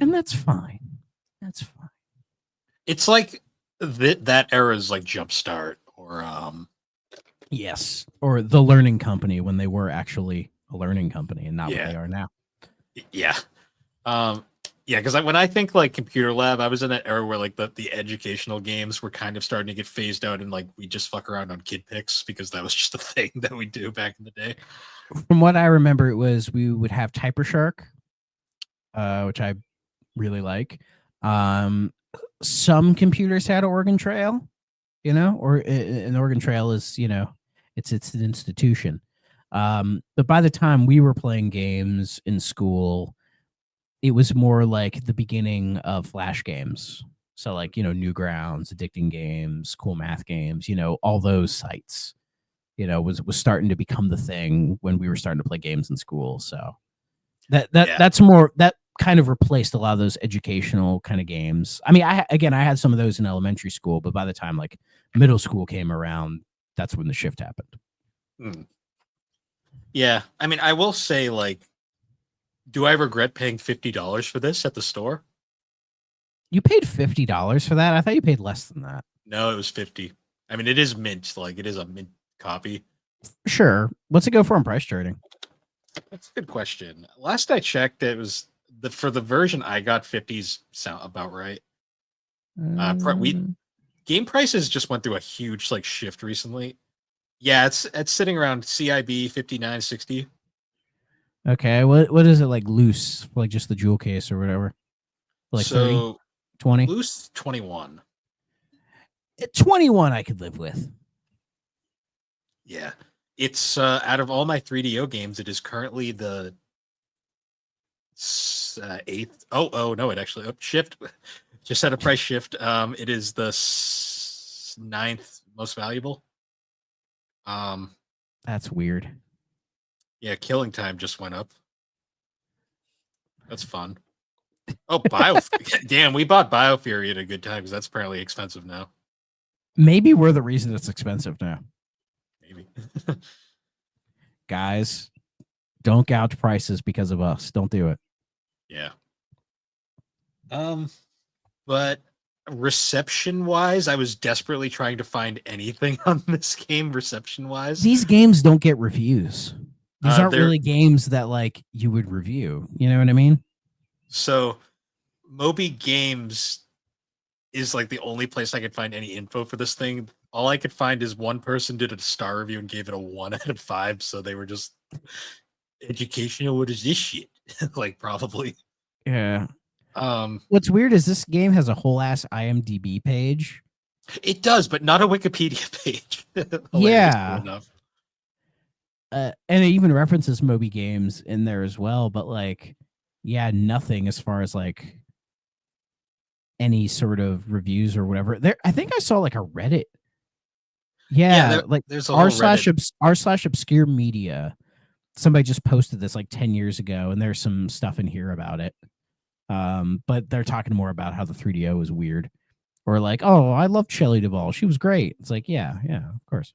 and that's fine. That's fine. It's like that era is like Jumpstart or Yes, or the Learning Company when they were actually a learning company and not what yeah, they are now. yeah. Um, yeah, because when I think like computer lab, I was in that era where like the educational games were kind of starting to get phased out, and like we just fuck around on kid picks because that was just a thing that we do back in the day. From what I remember, it was we would have Typer Shark, which I really like. Um, some computers had Oregon Trail, or an Oregon Trail is, it's an institution. But by the time we were playing games in school, it was more like the beginning of Flash games. So like, Newgrounds, Addicting Games, Cool Math Games, all those sites, was starting to become the thing when we were starting to play games in school. So Yeah, that's more that kind of replaced a lot of those educational kind of games. I mean, I had some of those in elementary school, but by the time like middle school came around, that's when the shift happened. mm. Yeah. I mean, I will say like, do I regret paying $50 for this at the store? You paid $50 for that? I thought you paid less than that. No, it was 50. I mean, it is mint, like it is a mint copy. Sure. What's it go for on price trading? That's a good question. Last I checked, it was for the version I got, 50s sound about right. We Um, game prices just went through a huge like shift recently. Yeah, it's sitting around CIB 59.60. okay. What is it like loose? Like just the jewel case or whatever? Like 30, So 20? loose 21. 21 I could live with. Yeah. It's out of all my 3DO games, it is currently the eighth. Oh no, it actually shift just had a price shift. It is the ninth most valuable. That's weird. Yeah, killing time just went up. That's fun. Oh, Bio. Damn, we bought Biofury at a good time because that's apparently expensive now. Maybe we're the reason it's expensive now. Maybe. Guys, don't gouge prices because of us. Don't do it. Yeah. But reception wise, I was desperately trying to find anything on this game reception wise. These games don't get reviews. These aren't They're really games that like you would review. You know what I mean? so Moby Games is like the only place I could find any info for this thing. All I could find is one person did a star review and gave it a 1 out of 5. So they were just educational. What is this shit? Like probably. Yeah. Um, What's weird is this game has a whole ass IMDb page. it does, but not a Wikipedia page. Hilariously Yeah. enough. And it even references Moby Games in there as well, but like, yeah, nothing as far as like any sort of reviews or whatever. There, I think I saw like a Reddit. Yeah, like there's a whole Reddit. r slash obscure media. Somebody just posted this like 10 years ago, and there's some stuff in here about it. But they're talking more about how the 3DO is weird, or like, oh, I loved Shelley Duvall. She was great. It's like, yeah, of course.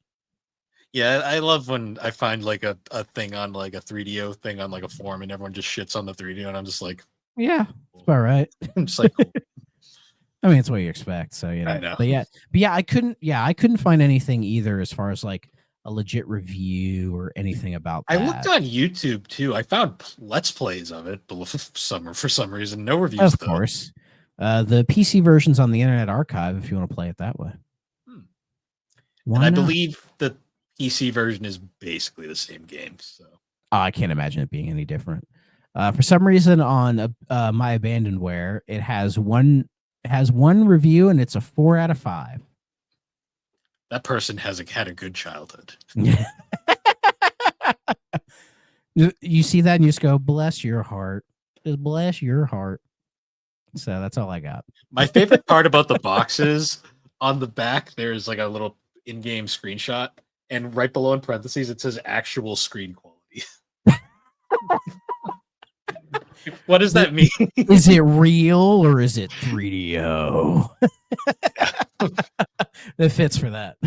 Yeah, I love when I find like a thing on like a 3DO thing on like a forum and everyone just shits on the 3DO and I'm just like, Yeah, it's cool. about right. I'm just like, cool. I mean, it's what you expect. So I know. but yeah, I couldn't find anything either as far as like a legit review or anything about I looked that. on YouTube too. I found let's plays of it, but for some reason, no reviews Of though. course, the PC version's on the Internet Archive if you want to play it that way. Hmm. And Why I not? believe the PC version is basically the same game. So Oh, I can't imagine it being any different. For some reason, on My Abandonware, it has one review and it's a 4 out of 5. that person has had a good childhood. You see that and you just go, bless your heart. Just bless your heart. So that's all I got. My favorite part about the boxes on the back, there's like a little in-game screenshot, and right below in parentheses it says actual screen quality. What does that mean? Is it real or is it 3DO? It fits for that.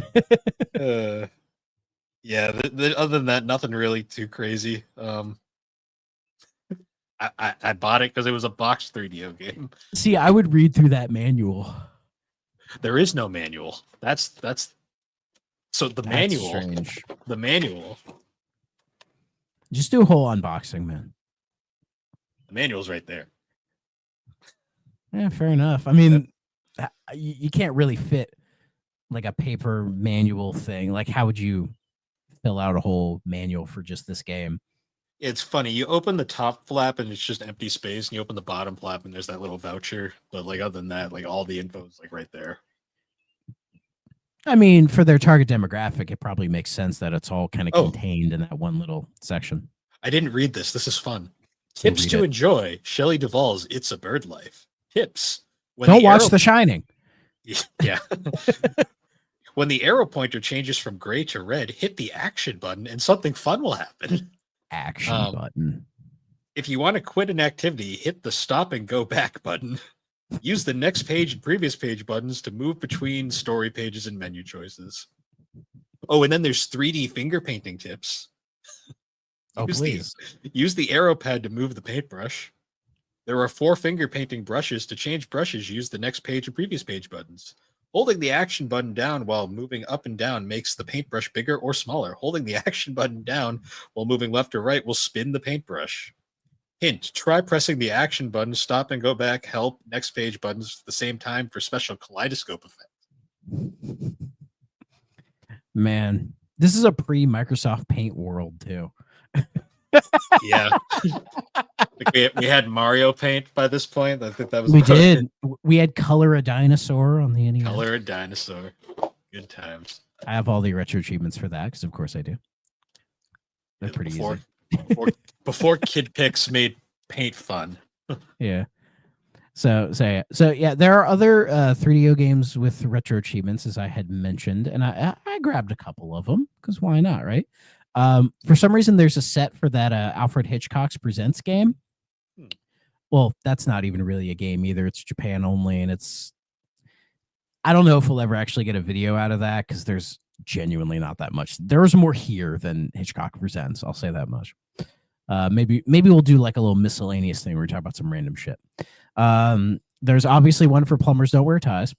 Yeah, other than that, nothing really too crazy. I bought it because it was a box 3DO game. See, I would read through that manual. There is no manual. That's so the manual. Strange. The manual. Just do a whole unboxing, man. The manual's right there. Yeah, fair enough. I mean, you can't really fit like a paper manual thing. Like, how would you fill out a whole manual for just this game? It's funny. You open the top flap and it's just empty space, and you open the bottom flap and there's that little voucher. But like other than that, like all the info is like right there. I mean, for their target demographic, it probably makes sense that it's all kind of contained in that one little section. I didn't read this. This is fun. Tips to enjoy Shelley Duvall's It's a Bird Life. Tips. Don't watch The Shining. Yeah. When the arrow pointer changes from gray to red, hit the action button and something fun will happen. Action button. If you want to quit an activity, hit the stop and go back button. Use the next page and previous page buttons to move between story pages and menu choices. Oh, and then there's 3D finger painting tips. Use the arrow pad to move the paintbrush. There are 4 finger painting brushes. To change brushes, use the next page and previous page buttons. Holding the action button down while moving up and down makes the paintbrush bigger or smaller. Holding the action button down while moving left or right will spin the paintbrush. Hint, try pressing the action button, stop and go back, help, next page buttons at the same time for special kaleidoscope effect. Man, this is a pre-Microsoft Paint world, too. Yeah. we had Mario Paint by this point. I think that was did. We had Color a Dinosaur on the NES. Color a Dinosaur. Good times. I have all the retro achievements for that because, of course, I do. They're pretty easy. Before Kid Pix made paint fun. Yeah. So yeah, there are other 3DO games with retro achievements, as I had mentioned, and I grabbed a couple of them because why not, right? For some reason, there's a set for that Alfred Hitchcock's Presents game. Well, that's not even really a game either. It's Japan only, and I don't know if we'll ever actually get a video out of that because there's genuinely not that much. There's more here than Hitchcock Presents. I'll say that much. Maybe we'll do like a little miscellaneous thing where we talk about some random shit. There's obviously one for Plumbers Don't Wear Ties.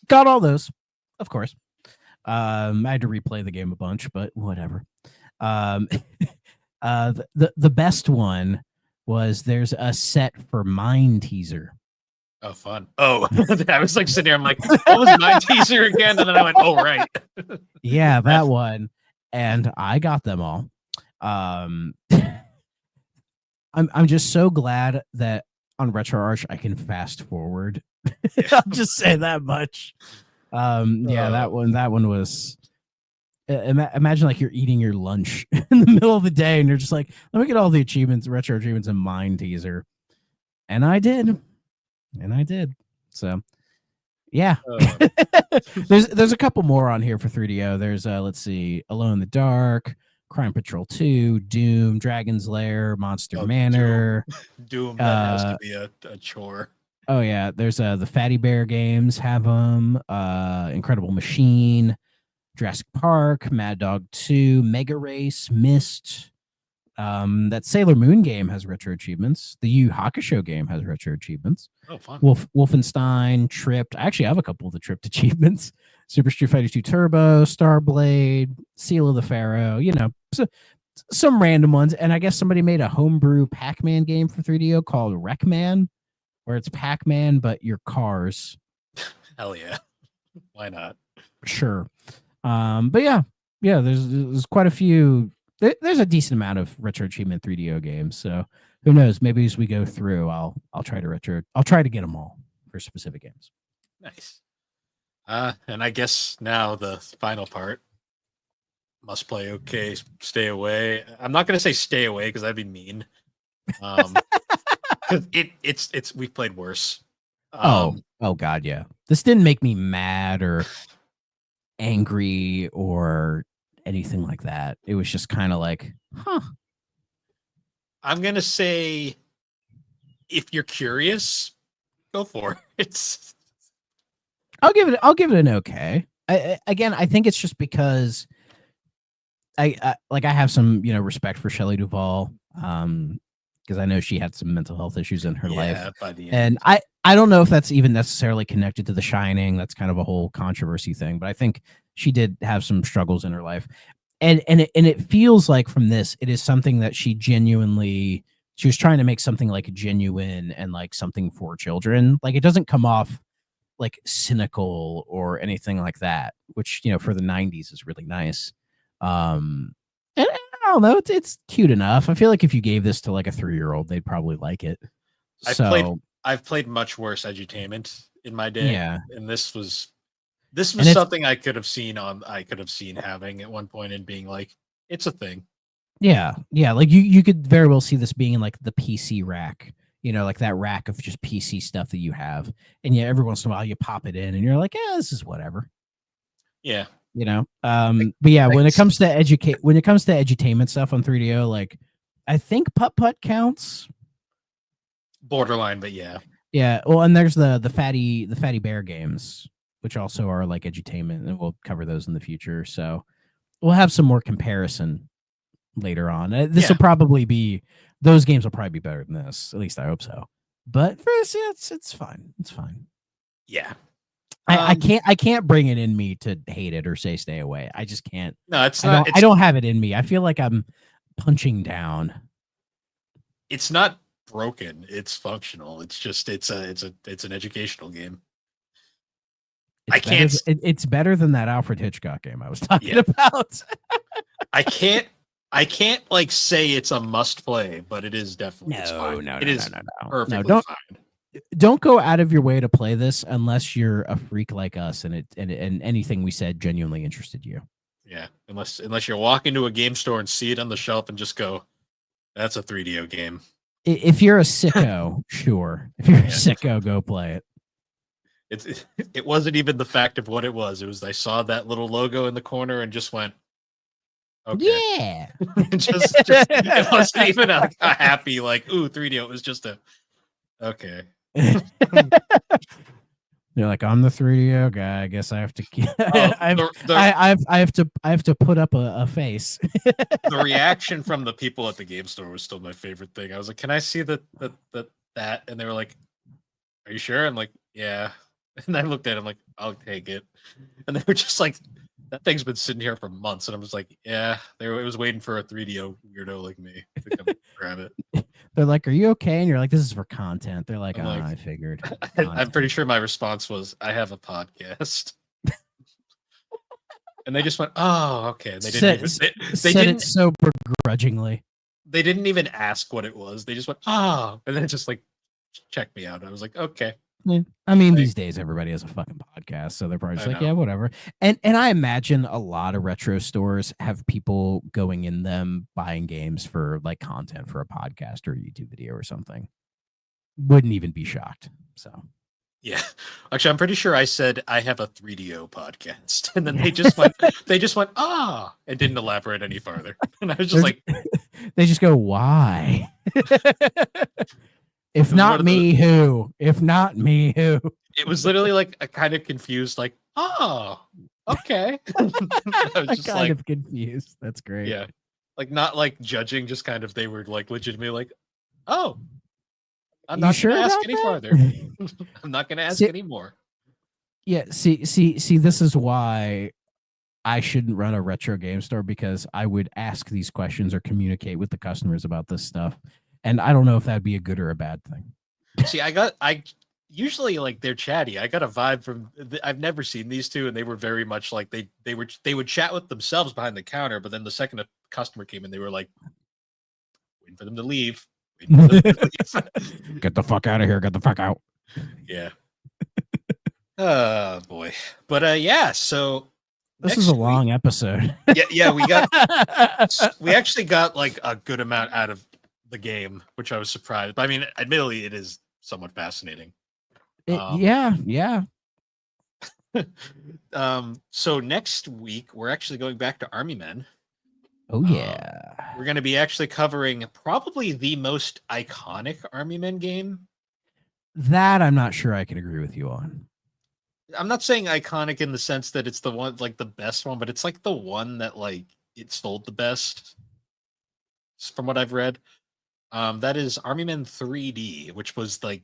Got all those, of course. I had to replay the game a bunch, but whatever. The best one was there's a set for Mind Teaser. Oh, fun. Oh, I was like sitting there. I'm like, what was Mind Teaser again? And then I went, oh, right. Yeah, that one. And I got them all. I'm just so glad that on RetroArch I can fast forward. I'll just say that much. Yeah, that one was. Imagine like you're eating your lunch in the middle of the day, and you're just like, let me get all the achievements, retro achievements, and Mind Teaser, and I did. So, yeah. There's a couple more on here for 3DO. There's let's see, Alone in the Dark, Crime Patrol 2, Doom, Dragon's Lair, Monster Manor. Doom that has to be a chore. Oh yeah, there's the Fatty Bear games have them. Incredible Machine, Jurassic Park, Mad Dog 2, Mega Race, Myst, That Sailor Moon game has retro achievements. The Yu Hakusho game has retro achievements. Oh, fun. Wolfenstein, Tripped. I actually have a couple of the Tripped achievements. Super Street Fighter 2 Turbo, Starblade, Seal of the Pharaoh. Some random ones. And I guess somebody made a homebrew Pac-Man game for 3DO called Wreckman, where it's Pac-Man but your cars. Hell yeah. Why not? Sure. But yeah, there's quite a few. There's a decent amount of retro achievement 3DO games. So who knows? Maybe as we go through, I'll try to get them all for specific games. Nice. And I guess now the final part. Must play okay, stay away. I'm not gonna say stay away because that'd be mean. Because it's we've played worse. Oh god, yeah. This didn't make me mad or angry or anything like that. It was just kind of like, huh. I'm gonna say, if you're curious, go for it. I'll give it an okay. I think it's just because I have some respect for Shelley Duvall, because I know she had some mental health issues in her life, by the end. and I don't know if that's even necessarily connected to The Shining. That's kind of a whole controversy thing, but I think she did have some struggles in her life, and it feels like from this, it is something that she was trying to make something like genuine and like something for children. Like, it doesn't come off like cynical or anything like that, which for the 90s is really nice. And I don't know, it's cute enough. I feel like if you gave this to like a 3-year-old, they'd probably like it. I've played much worse edutainment in my day. Yeah. And this was something I could have seen having at one point and being like, it's a thing. Yeah. Like you could very well see this being in like the PC rack, like that rack of just PC stuff that you have. And every once in a while you pop it in and you're like, yeah, this is whatever. Yeah. But yeah, when it comes to edutainment stuff on 3DO, like I think Putt counts. Borderline, but yeah. Yeah. Well, and there's the Fatty Bear games, which also are like edutainment, and we'll cover those in the future. So we'll have some more comparison later on. Those games will probably be better than this. At least I hope so. But for us, it's fine. It's fine. Yeah. I can't bring it in me to hate it or say stay away. I just can't. No, it's not. I don't have it in me. I feel like I'm punching down. It's not broken. It's functional. It's just it's an educational game. It's better than that Alfred Hitchcock game I was talking about. I can't like say it's a must play, but it is definitely fine. No, perfectly fine. Don't go out of your way to play this unless you're a freak like us and anything we said genuinely interested you. Yeah, unless you're walking to a game store and see it on the shelf and just go, that's a 3DO game. If you're a sicko, sure. If you're a sicko, go play it. It wasn't even the fact of what it was. It was I saw that little logo in the corner and just went, okay. Yeah. just it wasn't even a happy like, ooh, 3DO. It was just a okay. You're like, I'm the 3DO guy. I guess I have to. I have to put up a face. The reaction from the people at the game store was still my favorite thing. I was like, "Can I see that?" And they were like, "Are you sure?" I'm like, "Yeah." And I looked at it, I'm like, "I'll take it." And they were just like, "That thing's been sitting here for months." And I was like, "Yeah." It was waiting for a 3DO weirdo like me to come grab it. They're like, "Are you okay?" And you're like, "This is for content." They're like, I figured. I'm pretty sure my response was, "I have a podcast." And they just went, "Oh, okay." They didn't. They didn't it so begrudgingly. They didn't even ask what it was. They just went, "Oh," and then just like checked me out. I was like, "Okay." Yeah. I mean, these days everybody has a fucking podcast, so they're probably just like, "Yeah, whatever." And I imagine a lot of retro stores have people going in them buying games for like content for a podcast or a YouTube video or something. Wouldn't even be shocked. So. Yeah, actually, I'm pretty sure I said I have a 3DO podcast, and then they just went, "Ah," and didn't elaborate any farther. And I was just like, they just go, "Why?" If not me, who? If not me, who? It was literally like a kind of confused, like, "Oh, okay." I was just kind of confused. That's great. Yeah. Like not like judging, just kind of they were like legitimately like, oh, I'm You not gonna sure ask about any that? farther. I'm not gonna ask See, any more. yeah, see, this is why I shouldn't run a retro game store, because I would ask these questions or communicate with the customers about this stuff. And I don't know if that'd be a good or a bad thing. See, I usually like they're chatty. I got a vibe from I've never seen these two, and they were very much like they would chat with themselves behind the counter, but then the second a customer came in, they were like waiting for them to leave, waiting for them to leave. Get the fuck out of here. Get the fuck out. Yeah. Oh boy. But yeah, so This is a next week, long episode. yeah, we actually got like a good amount out of the game, which I was surprised. But I mean, admittedly, it is somewhat fascinating. Yeah. So next week we're actually going back to Army Men. Oh yeah. We're going to be actually covering probably the most iconic Army Men game. That I'm not sure I can agree with you on. I'm not saying iconic in the sense that it's the one like the best one, but it's like the one that like it sold the best from what I've read. That is Army Men 3D, which was like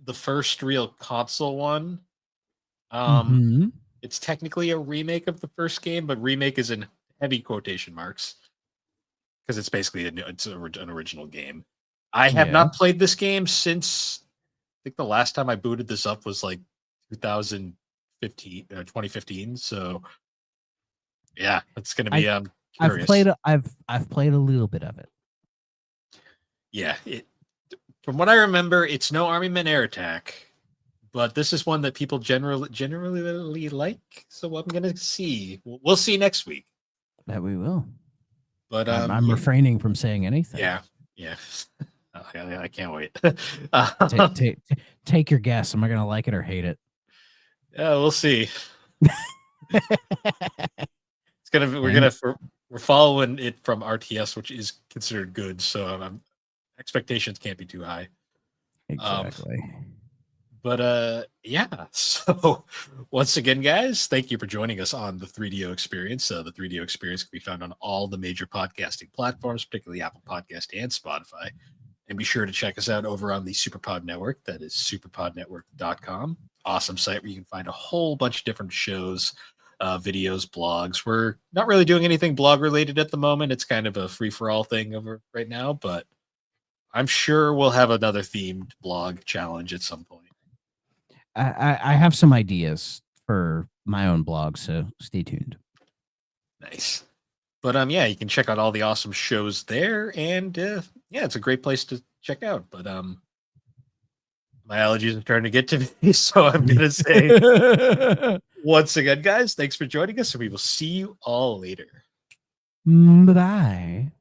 the first real console one. Mm-hmm. It's technically a remake of the first game, but remake is in heavy quotation marks because it's basically an original game. I have Yeah. not played this game since I think the last time I booted this up was like 2015. So yeah, it's going to be curious. I've played a little bit of it. Yeah, from what I remember, it's no Army Men Air Attack, but this is one that people generally like. So I'm gonna see. We'll see next week. That we will. But I'm refraining from saying anything. Yeah. I can't wait. Take your guess. Am I gonna like it or hate it? Yeah, we'll see. We're following it from RTS, which is considered good. So expectations can't be too high. Exactly. But yeah, so once again, guys, thank you for joining us on the 3DO Experience. The 3DO Experience can be found on all the major podcasting platforms, particularly Apple Podcast and Spotify. And be sure to check us out over on the Superpod Network. That is superpodnetwork.com. Awesome site where you can find a whole bunch of different shows, videos, blogs. We're not really doing anything blog related at the moment. It's kind of a free-for-all thing over right now, but I'm sure we'll have another themed blog challenge at some point. I have some ideas for my own blog, so stay tuned. Nice. But yeah, you can check out all the awesome shows there, and yeah, it's a great place to check out. But my allergies are starting to get to me, so I'm gonna say once again, guys, thanks for joining us, and we will see you all later. Bye-bye.